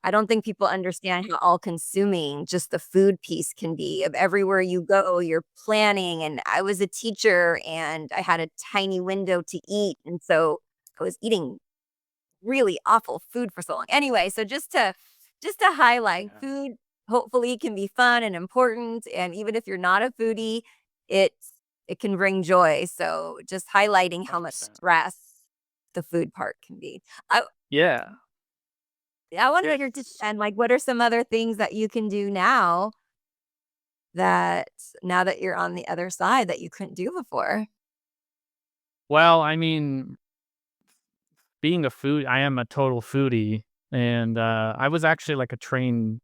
I don't think people understand how all-consuming just the food piece can be. Of everywhere you go, you're planning, and I was a teacher, and I had a tiny window to eat, and so I was eating really awful food for so long. Anyway, so just to highlight, Yeah. food hopefully can be fun and important, and even if you're not a foodie, it can bring joy. So just highlighting how much 100%. stress the food part can be. I Yeah. I wonder Yeah. your and like what are some other things that you can do that now that you're on the other side that you couldn't do before? Well, I mean, I am a total foodie, and I was actually like a trained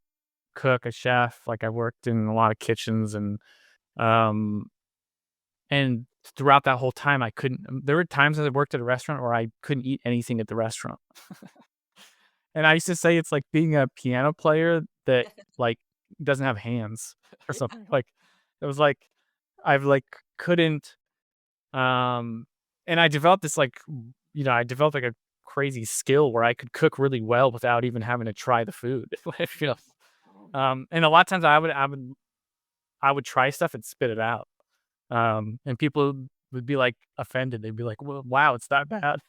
cook, a chef. Like I worked in a lot of kitchens, um, and throughout that whole time, I couldn't. There were times that I worked at a restaurant where I couldn't eat anything at the restaurant, and I used to say it's like being a piano player that like doesn't have hands or something. Like it was like I've like couldn't. Um, and I developed this I developed like a crazy skill where I could cook really well without even having to try the food. you know. And a lot of times I would try stuff and spit it out. And people would be like offended. They'd be like, "Well, wow, it's that bad."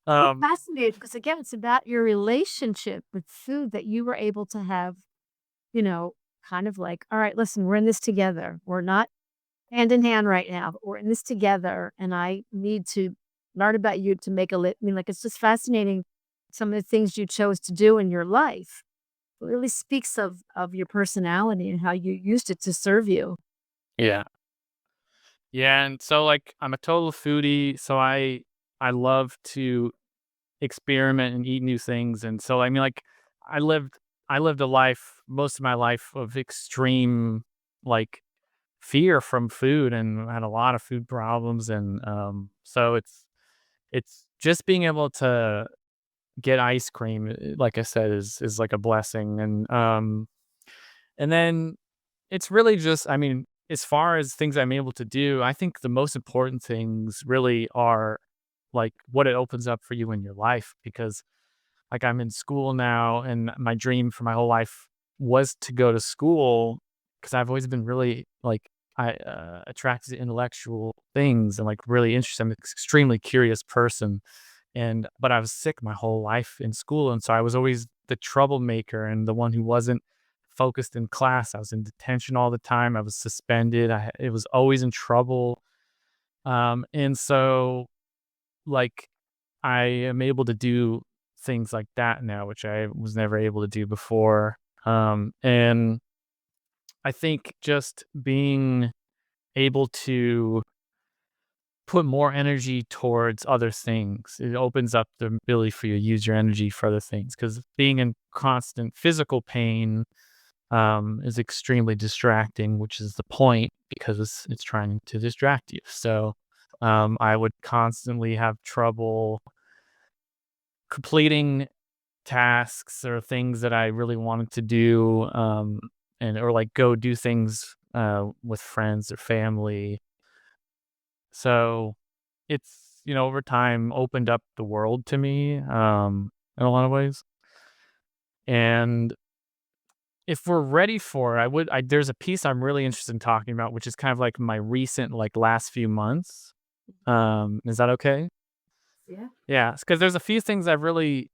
I'm um, fascinated because, again, it's about your relationship with food that you were able to have, you know, kind of like, all right, listen, we're in this together. We're not hand in hand right now, but we're in this together. And I need to learn about you to make a like, it's just fascinating. Some of the things you chose to do in your life really speaks of your personality and how you used it to serve you. Yeah. Yeah, and so, like, I'm a total foodie, so I love to experiment and eat new things, and so, I mean, like, I lived I lived a life most of my life of extreme, like, fear from food and had a lot of food problems, and, so it's just being able to get ice cream, like I said, is like a blessing, and then it's really just, I mean, as far as things I'm able to do, I think the most important things really are like what it opens up for you in your life. Because like I'm in school now, and my dream for my whole life was to go to school because I've always been really like I attracted to intellectual things and like really interested. I'm an extremely curious person, and but I was sick my whole life in school, and so I was always the troublemaker and the one who wasn't focused in class. I was in detention all the time. I was suspended. It was always in trouble. And so like I am able to do things like that now, which I was never able to do before. And I think just being able to put more energy towards other things, it opens up the ability for you to use your energy for other things. Because being in constant physical pain is extremely distracting, which is the point because it's trying to distract you. So I would constantly have trouble completing tasks or things that I really wanted to do, and or like go do things with friends or family. So it's, over time opened up the world to me, in a lot of ways. And if we're ready for it, there's a piece I'm really interested in talking about, which is kind of like my recent, like last few months. Is that okay? Yeah. Yeah, because there's a few things I've really,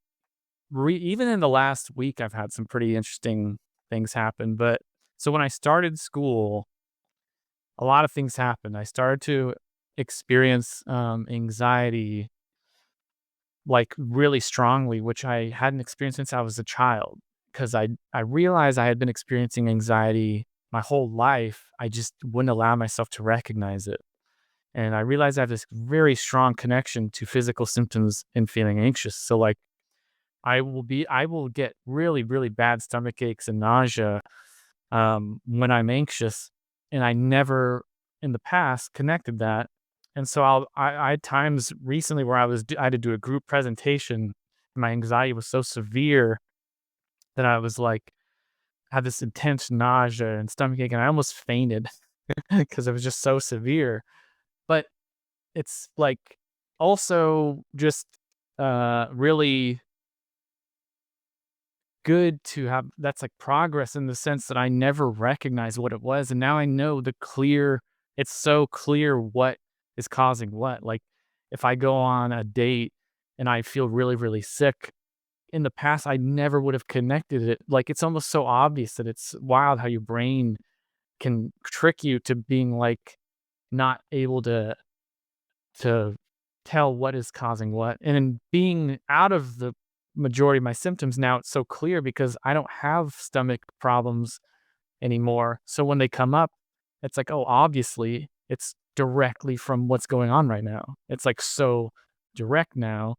even in the last week, I've had some pretty interesting things happen. But so when I started school, a lot of things happened. I started to experience anxiety like really strongly, which I hadn't experienced since I was a child. Because I realized I had been experiencing anxiety my whole life. I just wouldn't allow myself to recognize it. And I realized I have this very strong connection to physical symptoms and feeling anxious. So like I will get really, really bad stomach aches and nausea when I'm anxious. And I never in the past connected that. And so I had times recently where I had to do a group presentation. And my anxiety was so severe that I was like, had this intense nausea and stomach ache, and I almost fainted because it was just so severe. But it's like also just really good to have that's like progress in the sense that I never recognized what it was. And now I know it's so clear what is causing what. Like if I go on a date and I feel really, really sick, in the past, I never would have connected it. Like it's almost so obvious that it's wild how your brain can trick you to being like not able to tell what is causing what. And in being out of the majority of my symptoms now, it's so clear because I don't have stomach problems anymore. So when they come up, it's like, oh, obviously it's directly from what's going on right now. It's like so direct now.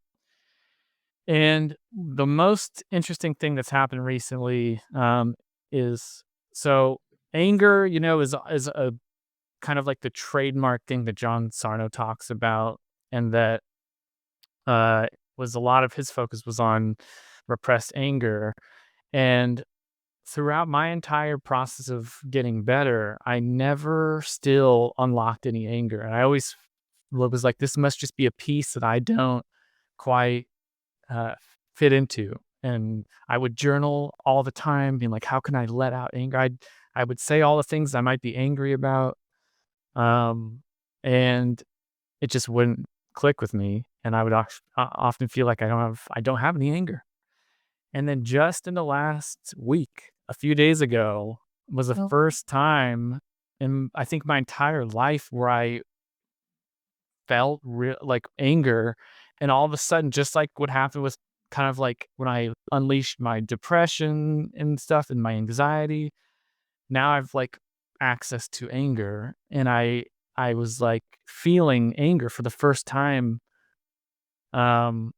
And the most interesting thing that's happened recently is so anger, is a kind of like the trademark thing that John Sarno talks about, and that uh, was a lot of his focus was on repressed anger. And throughout my entire process of getting better, I never still unlocked any anger. And I always was like, this must just be a piece that I don't quite uh, fit into. And I would journal all the time, being like, how can I let out anger? I would say all the things I might be angry about. And it just wouldn't click with me, and I would often feel like I don't have any anger. And then just in the last week, a few days ago, was the Oh. first time in I think my entire life where I felt like anger, and all of a sudden, just like what happened with kind of like when I unleashed my depression and stuff and my anxiety, now I've like access to anger, and I was like feeling anger for the first time. Um,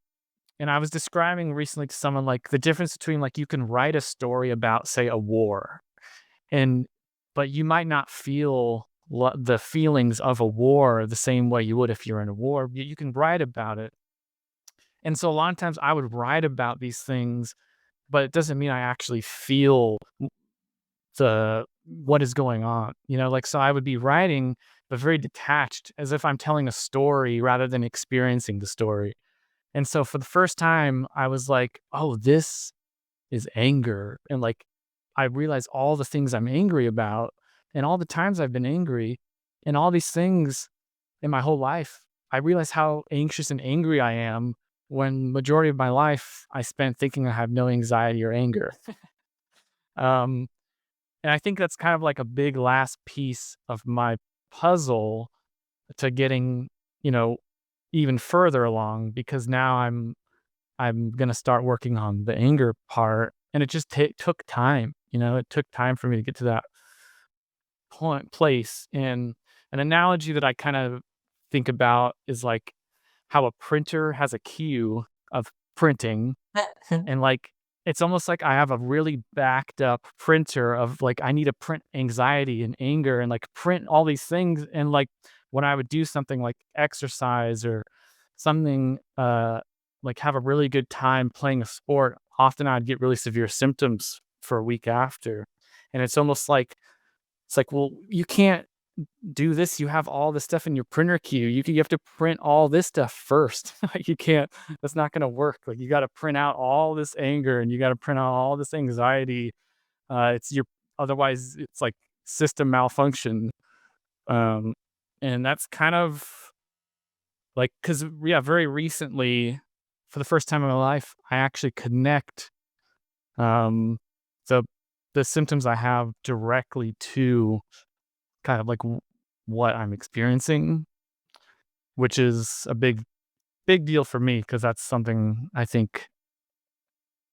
and I was describing recently to someone like the difference between like you can write a story about, say, a war, and but you might not feel the feelings of a war the same way you would if you're in a war. You can write about it. And so a lot of times I would write about these things, but it doesn't mean I actually feel the what is going on. Like, so I would be writing, but very detached, as if I'm telling a story rather than experiencing the story. And so for the first time, I was like, oh, this is anger. And like, I realized all the things I'm angry about and all the times I've been angry and all these things in my whole life. I realized how anxious and angry I am when majority of my life I spent thinking I have no anxiety or anger. Um, and I think that's kind of like a big last piece of my puzzle to getting, you know, even further along, because now I'm gonna start working on the anger part, and it just took time. It took time for me to get to that place. And an analogy that I kind of think about is like how a printer has a queue of printing, and like it's almost like I have a really backed up printer of like I need to print anxiety and anger and like print all these things. And like when I would do something like exercise or something, like have a really good time playing a sport, often I'd get really severe symptoms for a week after. And it's like, well, you can't do this. You have all this stuff in your printer queue. You have to print all this stuff first. Like, you can't. That's not going to work. Like, you got to print out all this anger and you got to print out all this anxiety. It's your Otherwise it's like system malfunction. Um, and that's kind of like, because yeah, very recently, for the first time in my life, I actually connect um the the symptoms I have directly to kind of like what I'm experiencing, which is a big deal for me because that's something I think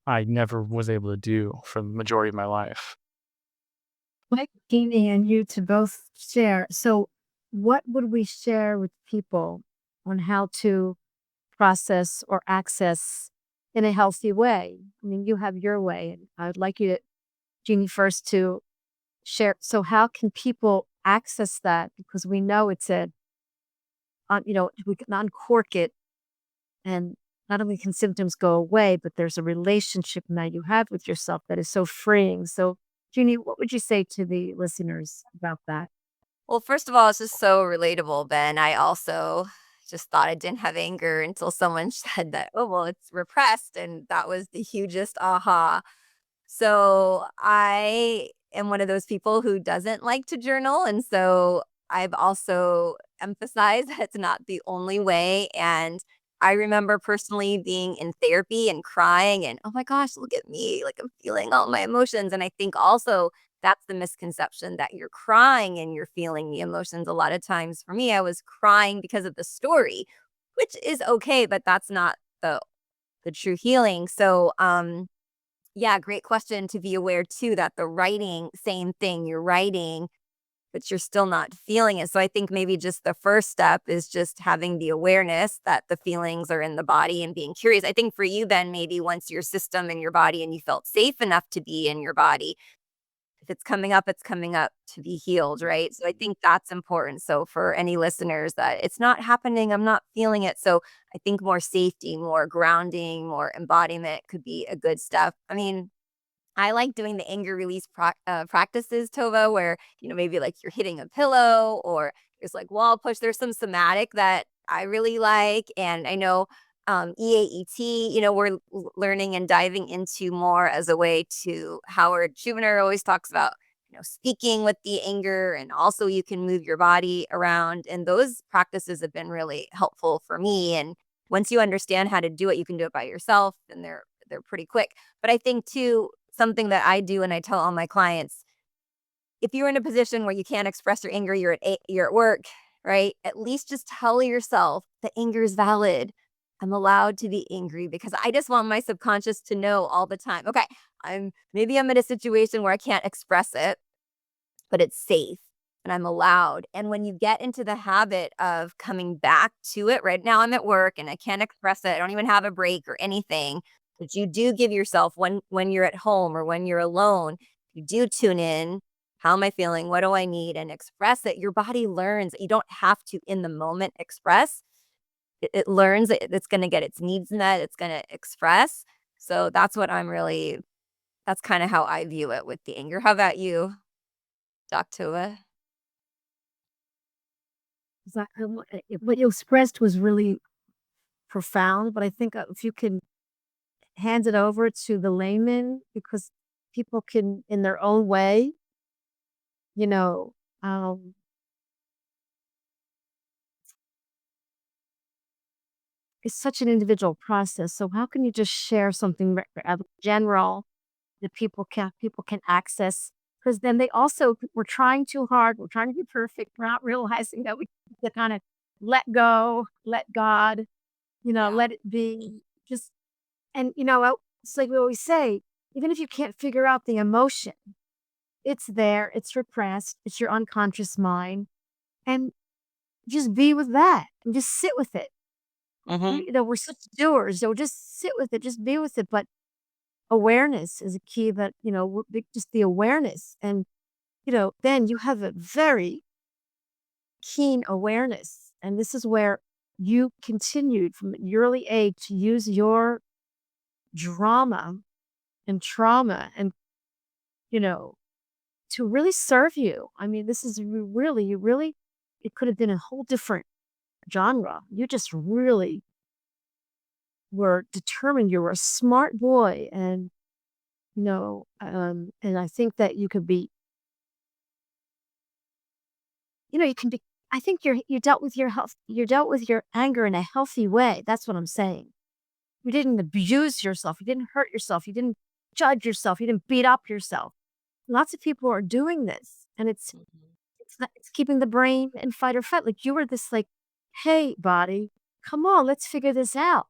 I never was able to do for the majority of my life. Like Jeannie and you to both share. So, what would we share with people on how to process or access in a healthy way? I mean, you have your way, and I'd like you to, Jeannie, first to share. So, how can people access that? Because we know it's we can uncork it, and not only can symptoms go away, but there's a relationship now you have with yourself that is so freeing. So, Jeannie, what would you say to the listeners about that? Well, first of all, it's just so relatable, Ben. I also just thought I didn't have anger until someone said that, oh, well, it's repressed. And that was the hugest aha. So I am one of those people who doesn't like to journal. And so I've also emphasized that it's not the only way. And I remember personally being in therapy and crying and, oh my gosh, look at me. Like, I'm feeling all my emotions. And I think also that's the misconception that you're crying and you're feeling the emotions. A lot of times for me, I was crying because of the story, which is okay, but that's not the true healing. So, yeah, great question to be aware too that the writing, same thing, you're writing, but you're still not feeling it. So I think maybe just the first step is just having the awareness that the feelings are in the body and being curious. I think for you, Ben, maybe once your system in your body and you felt safe enough to be in your body, if it's coming up to be healed, right? So I think that's important. So for any listeners that it's not happening, I'm not feeling it. So I think more safety, more grounding, more embodiment could be a good step. I mean, I like doing the anger release practices, Tova, where, maybe like you're hitting a pillow or there's like wall push. There's some somatic that I really like. And I know EAET, we're learning and diving into more as a way to, Howard Schubiner always talks about, speaking with the anger, and also you can move your body around. And those practices have been really helpful for me. And once you understand how to do it, you can do it by yourself, and they're pretty quick. But I think too, something that I do and I tell all my clients, if you're in a position where you can't express your anger, you're at work, right? At least just tell yourself the anger is valid. I'm allowed to be angry because I just want my subconscious to know all the time. Okay, maybe I'm in a situation where I can't express it, but it's safe and I'm allowed. And when you get into the habit of coming back to it, right now I'm at work and I can't express it. I don't even have a break or anything. But you do give yourself when you're at home or when you're alone, you do tune in. How am I feeling? What do I need? And express it. Your body learns. You don't have to in the moment express. It learns that it's going to get its needs met. It's going to express. So that's that's kind of how I view it with the anger. How about you, Tovah? What you expressed was really profound, but I think if you can hand it over to the layman, because people can, in their own way, you know, it's such an individual process. So how can you just share something general that people can access? Because then we're trying too hard. We're trying to be perfect. We're not realizing that we have to kind of let go, let God, Yeah. let it be. Just and it's like we always say, even if you can't figure out the emotion, it's there. It's repressed. It's your unconscious mind, and just be with that and just sit with it. We're such doers, so just sit with it, just be with it. But awareness is a key that, just the awareness. And, then you have a very keen awareness. And this is where you continued from an early age to use your drama and trauma and, to really serve you. I mean, this is it could have been a whole different genre. You just really were determined. You were a smart boy, and and I think that you could be, you can be. I think you dealt with your health. You dealt with your anger in a healthy way. That's what I'm saying. You didn't abuse yourself. You didn't hurt yourself. You didn't judge yourself. You didn't beat up yourself. Lots of people are doing this, and it's keeping the brain in fight or flight. Like you were this, like, hey, body, come on, let's figure this out.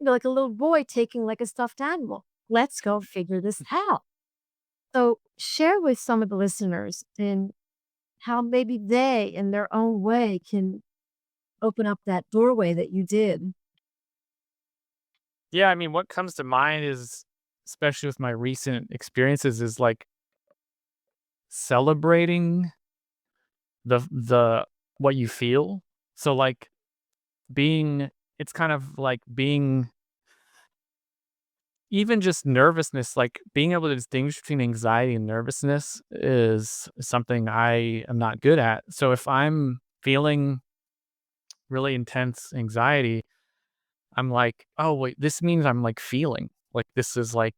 Like a little boy taking like a stuffed animal. Let's go figure this out. So share with some of the listeners and how maybe they, in their own way, can open up that doorway that you did. Yeah, I mean, what comes to mind is, especially with my recent experiences, is like celebrating the what you feel. So like it's kind of like being even just nervousness, like being able to distinguish between anxiety and nervousness is something I am not good at. So if I'm feeling really intense anxiety, I'm like, oh wait, this means I'm like feeling like this is like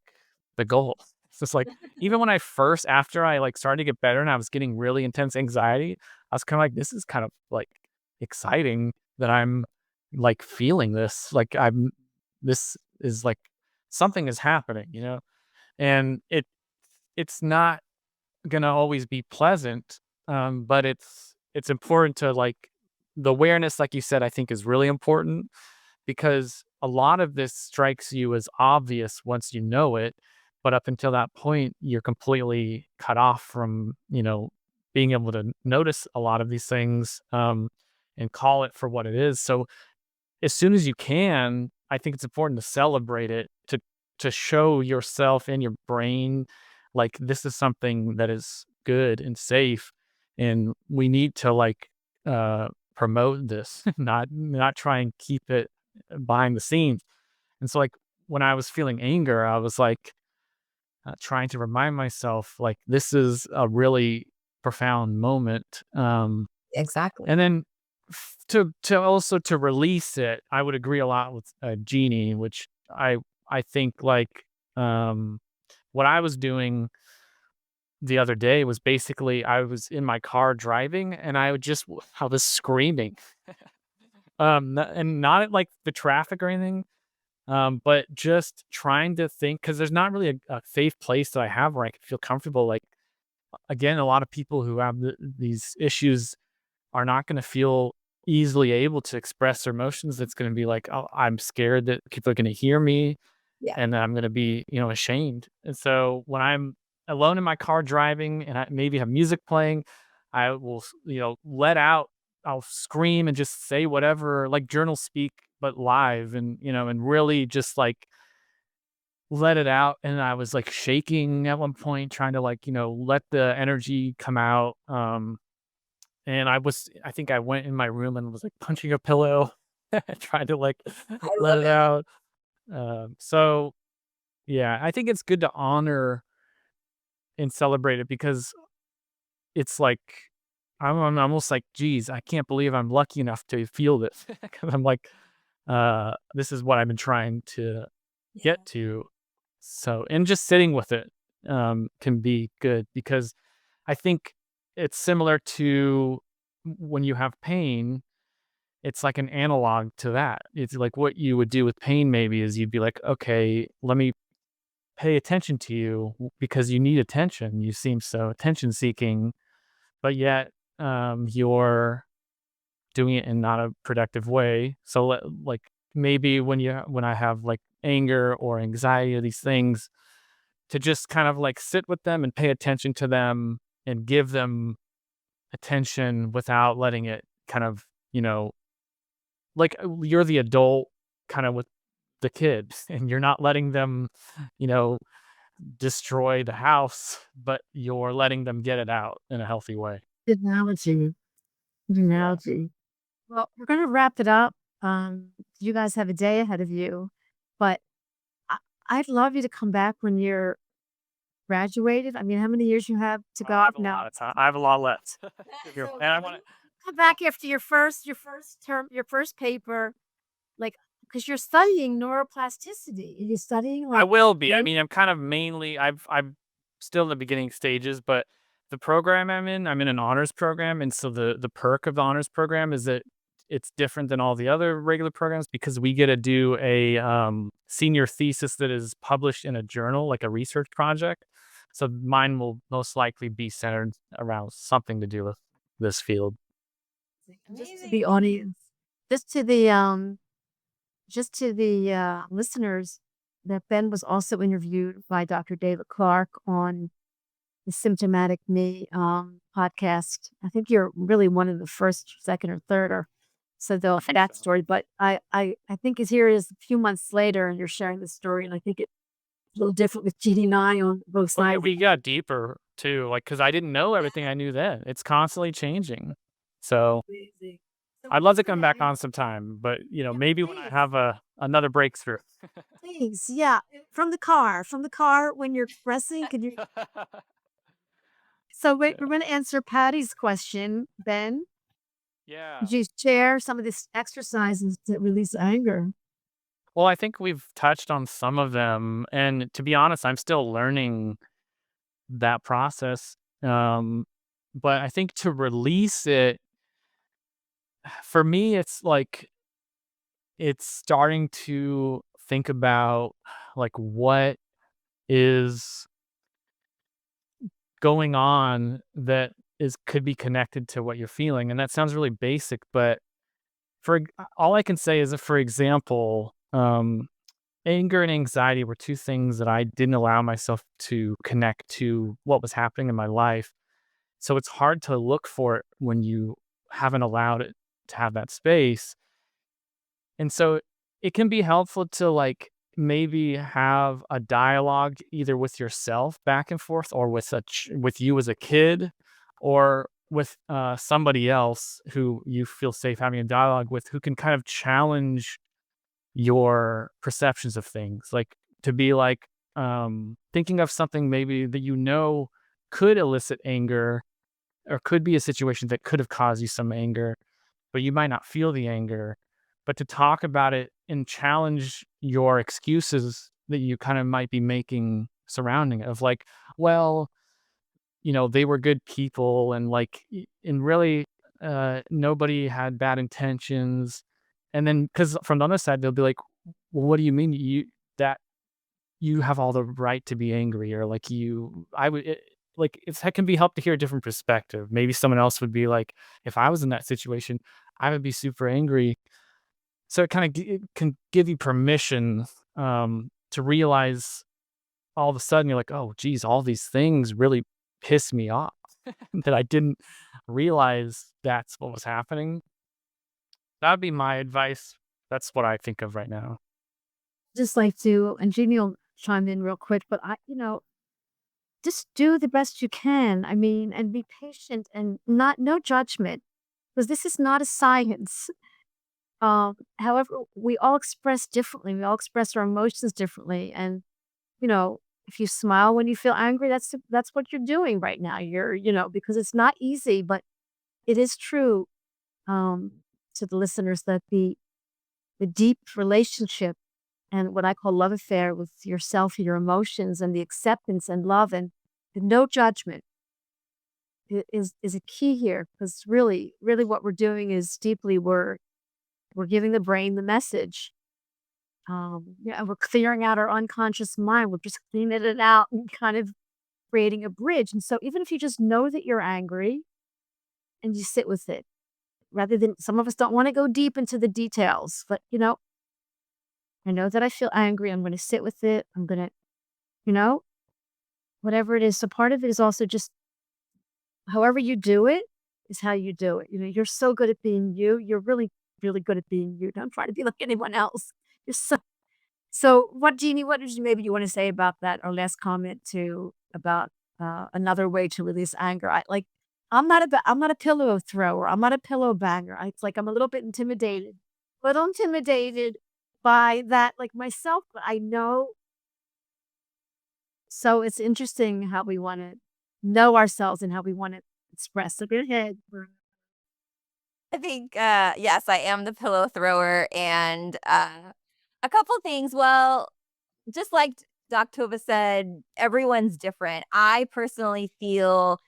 the goal. It's just like even when after I like started to get better and I was getting really intense anxiety, I was kind of like, this is kind of like exciting that I'm like feeling this. This is like something is happening. And it's not gonna always be pleasant, but it's important to like the awareness, like you said, I think is really important because a lot of this strikes you as obvious once you know it, but up until that point, you're completely cut off from, being able to notice a lot of these things, and call it for what it is. So as soon as you can, I think it's important to celebrate it, to show yourself and your brain like this is something that is good and safe, and we need to like promote this, not try and keep it behind the scenes. And so like when I was feeling anger, I was like trying to remind myself like this is a really profound moment. Exactly. And then to also to release it, I would agree a lot with Jeannie, which I think like what I was doing the other day was basically I was in my car driving and I was screaming, and not at like the traffic or anything, but just trying to think because there's not really a safe place that I have where I can feel comfortable like again, a lot of people who have these issues are not going to feel easily able to express their emotions. It's going to be like, oh, I'm scared that people are going to hear me, Yeah. and I'm going to be, ashamed. And so when I'm alone in my car driving and I maybe have music playing, I will, let out, I'll scream and just say whatever, like journal speak, but live, and really just like let it out. And I was like shaking at one point, trying to like, let the energy come out. And I think I went in my room and was like punching a pillow, trying to like I let love it it. out. So yeah, I think it's good to honor and celebrate it, because it's like I'm almost like, geez, I can't believe I'm lucky enough to feel this, because I'm like, this is what I've been trying to Yeah. get to. So, and just sitting with it can be good, because I think it's similar to when you have pain. It's like an analog to that. It's like what you would do with pain maybe is you'd be like, okay, let me pay attention to you because you need attention. You seem so attention seeking, but yet you're doing it in not a productive way. So like maybe when I have like anger or anxiety or these things, to just kind of like sit with them and pay attention to them and give them attention without letting it kind of, like you're the adult kind of with the kids, and you're not letting them, you know, destroy the house, but you're letting them get it out in a healthy way. Good analogy. Good Yeah. analogy. Well, we're gonna wrap it up. You guys have a day ahead of you, but I, I'd love you to come back when you're graduated. I mean, how many years you have to I go have a now? lot of time. I have a lot left. So And I want to. Come back after your first term, your first paper, like because you're studying neuroplasticity. You're studying I like will be. I brain. mean, I'm kind of mainly. I'm still in the beginning stages, but the program I'm in an honors program, and so the perk of the honors program is that it's different than all the other regular programs, because we get to do a senior thesis that is published in a journal, like a research project. So mine will most likely be centered around something to do with this field. Just to amazing. the audience, just to the listeners, that Ben was also interviewed by Dr. David Clark on the Symptomatic Me podcast. I think you're really one of the first, second, or third, or so the that So. story. But I think is here is a few months later, and you're sharing the story, and I think it's a little different with GD and I on both Well, yeah, sides. we got deeper too, like because I didn't know everything I knew then. It's constantly changing. So Amazing. So I'd we're love to just come gonna back end. on sometime, but Yeah, maybe when I please, have another breakthrough. please, yeah, from the car when you're pressing. Could you? So wait, we're going to answer Patty's question, Ben. Yeah. Could you share some of these exercises that release anger? Well, I think we've touched on some of them, and to be honest, I'm still learning that process. But I think to release it, for me, it's like it's starting to think about like what is going on that is could be connected to what you're feeling. And that sounds really basic, but all I can say is that, for example, anger and anxiety were two things that I didn't allow myself to connect to what was happening in my life. So it's hard to look for it when you haven't allowed it to have that space. And so it can be helpful to like maybe have a dialogue either with yourself back and forth, or with with you as a kid, or with somebody else who you feel safe having a dialogue with, who can kind of challenge your perceptions of things. Like to be like thinking of something maybe that could elicit anger, or could be a situation that could have caused you some anger, but you might not feel the anger. But to talk about it and challenge your excuses that you kind of might be making surrounding it, of like, well, they were good people, and like, and really, nobody had bad intentions. And then, because from the other side, they'll be like, well, what do you mean that you have all the right to be angry, or like I would. like it can be helped to hear a different perspective. Maybe someone else would be like, if I was in that situation, I would be super angry. So it kind of it can give you permission to realize all of a sudden you're like, oh, geez, all these things really piss me off that I didn't realize that's what was happening. That would be my advice. That's what I think of right now. Just like to, and Jeannie will chime in real quick, but just do the best you can. I mean, and be patient and no judgment, because this is not a science. However, we all express differently. We all express our emotions differently. And, if you smile when you feel angry, that's what you're doing right now. Because it's not easy, but it is true, um, to the listeners, that the deep relationship and what I call love affair with yourself and your emotions and the acceptance and love and the no judgment is a key here, because really, really what we're doing is deeply we're giving the brain the message. Yeah, and we're clearing out our unconscious mind. We're just cleaning it out and kind of creating a bridge. And so even if you just know that you're angry and you sit with it, rather than, some of us don't want to go deep into the details, but I know that I feel angry. I'm going to sit with it. I'm going to, you know, whatever it is. So part of it is also just however you do it is how you do it. You're so good at being you. You're really, really good at being you. Don't try to be like anyone else. You're so what, Jeannie, what did you maybe you want to say about that, or last comment too, about another way to release anger? I'm not a pillow thrower. I'm not a pillow banger. It's like I'm a little intimidated by that, like myself, but I know. So it's interesting how we want to know ourselves and how we want to express. So go ahead. I think, yes, I am the pillow thrower, and a couple things. Well, just like Doc Tovah said, everyone's different. I personally feel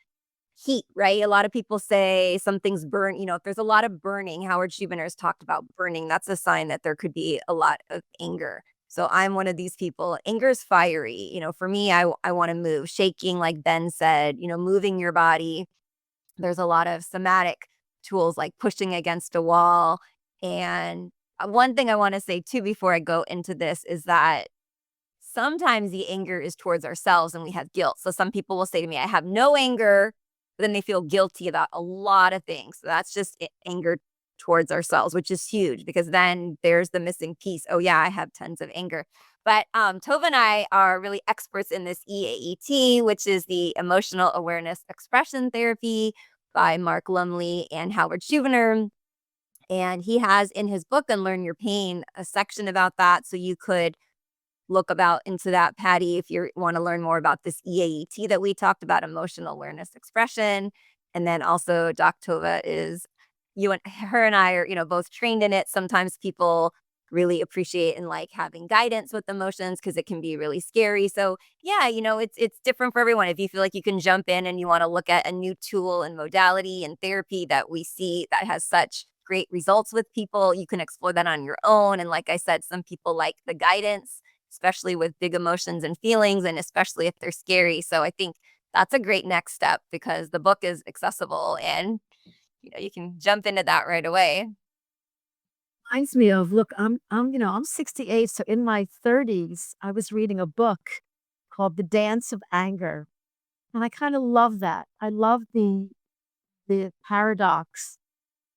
heat, right? A lot of people say something's burn. If there's a lot of burning, Howard Schubiner has talked about burning. That's a sign that there could be a lot of anger. So I'm one of these people. Anger is fiery. For me, I want to move, shaking, like Ben said. Moving your body. There's a lot of somatic tools like pushing against a wall. And one thing I want to say too before I go into this is that sometimes the anger is towards ourselves and we have guilt. So some people will say to me, I have no anger, but then they feel guilty about a lot of things. So that's just anger towards ourselves, which is huge, because then there's the missing piece. Oh yeah, I have tons of anger. But Tovah and I are really experts in this EAET, which is the Emotional Awareness Expression Therapy by Mark Lumley and Howard Schubiner. And he has in his book, Unlearn Your Pain, a section about that. So you could look about into that, Patty, if you want to learn more about this EAET that we talked about, emotional awareness expression. And then also Doc Tovah her and I are, both trained in it. Sometimes people really appreciate and like having guidance with emotions because it can be really scary. So yeah, it's different for everyone. If you feel like you can jump in and you want to look at a new tool and modality and therapy that we see that has such great results with people, you can explore that on your own. And like I said, some people like the guidance, especially with big emotions and feelings, and especially if they're scary. So I think that's a great next step, because the book is accessible and you can jump into that right away. Reminds me of, look, I'm 68, so in my 30s, I was reading a book called The Dance of Anger. And I kind of love that. I love the paradox.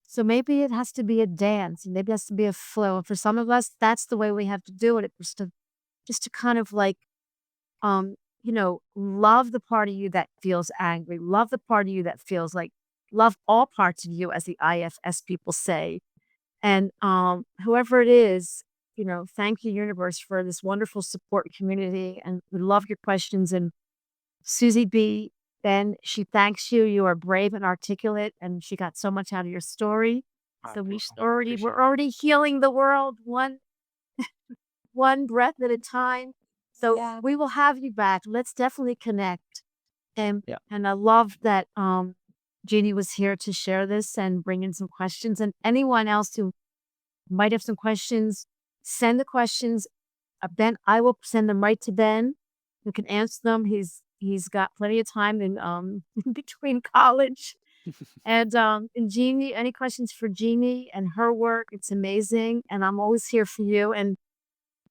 So maybe it has to be a dance, maybe it has to be a flow. And for some of us, that's the way we have to do it. Just to kind of like, love the part of you that feels angry, love the part of you that feels like, love all parts of you, as the IFS people say. And whoever it is, thank you, universe, for this wonderful support community. And we love your questions. And Susie B, Ben, she thanks you. You are brave and articulate, and she got so much out of your story. So we're already healing the world one breath at a time. So Yeah. we will have you back. Let's definitely connect. And Yeah. and I love that Jeannie was here to share this and bring in some questions. And anyone else who might have some questions, send the questions. Ben, I will send them right to Ben, who can answer them. He's He's got plenty of time in between college. And Jeannie, any questions for Jeannie and her work? It's amazing. And I'm always here for you. And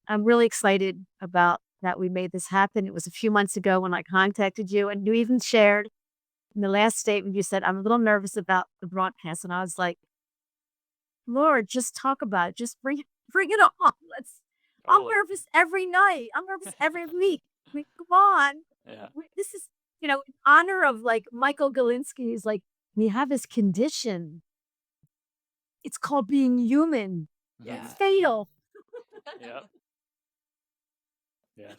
I'm really excited about that we made this happen. It was a few months ago when I contacted you, and you even shared in the last statement, you said, I'm a little nervous about the broadcast. And I was like, Lord, just talk about it. Just bring it on. I'm nervous every night. I'm nervous every week. Come on. Yeah. This is, in honor of like Michael Galinsky. He's like, we have this condition. It's called being human. Yeah. It's fatal. Yeah. Yeah.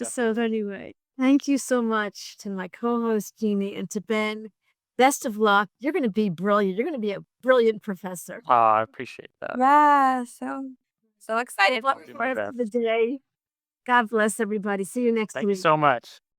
So anyway, thank you so much to my co-host Jeannie and to Ben. Best of luck. You're going to be brilliant. You're going to be a brilliant professor. Oh, I appreciate that. Yeah, so excited For the day. God bless everybody. See you next Thank you week. so much.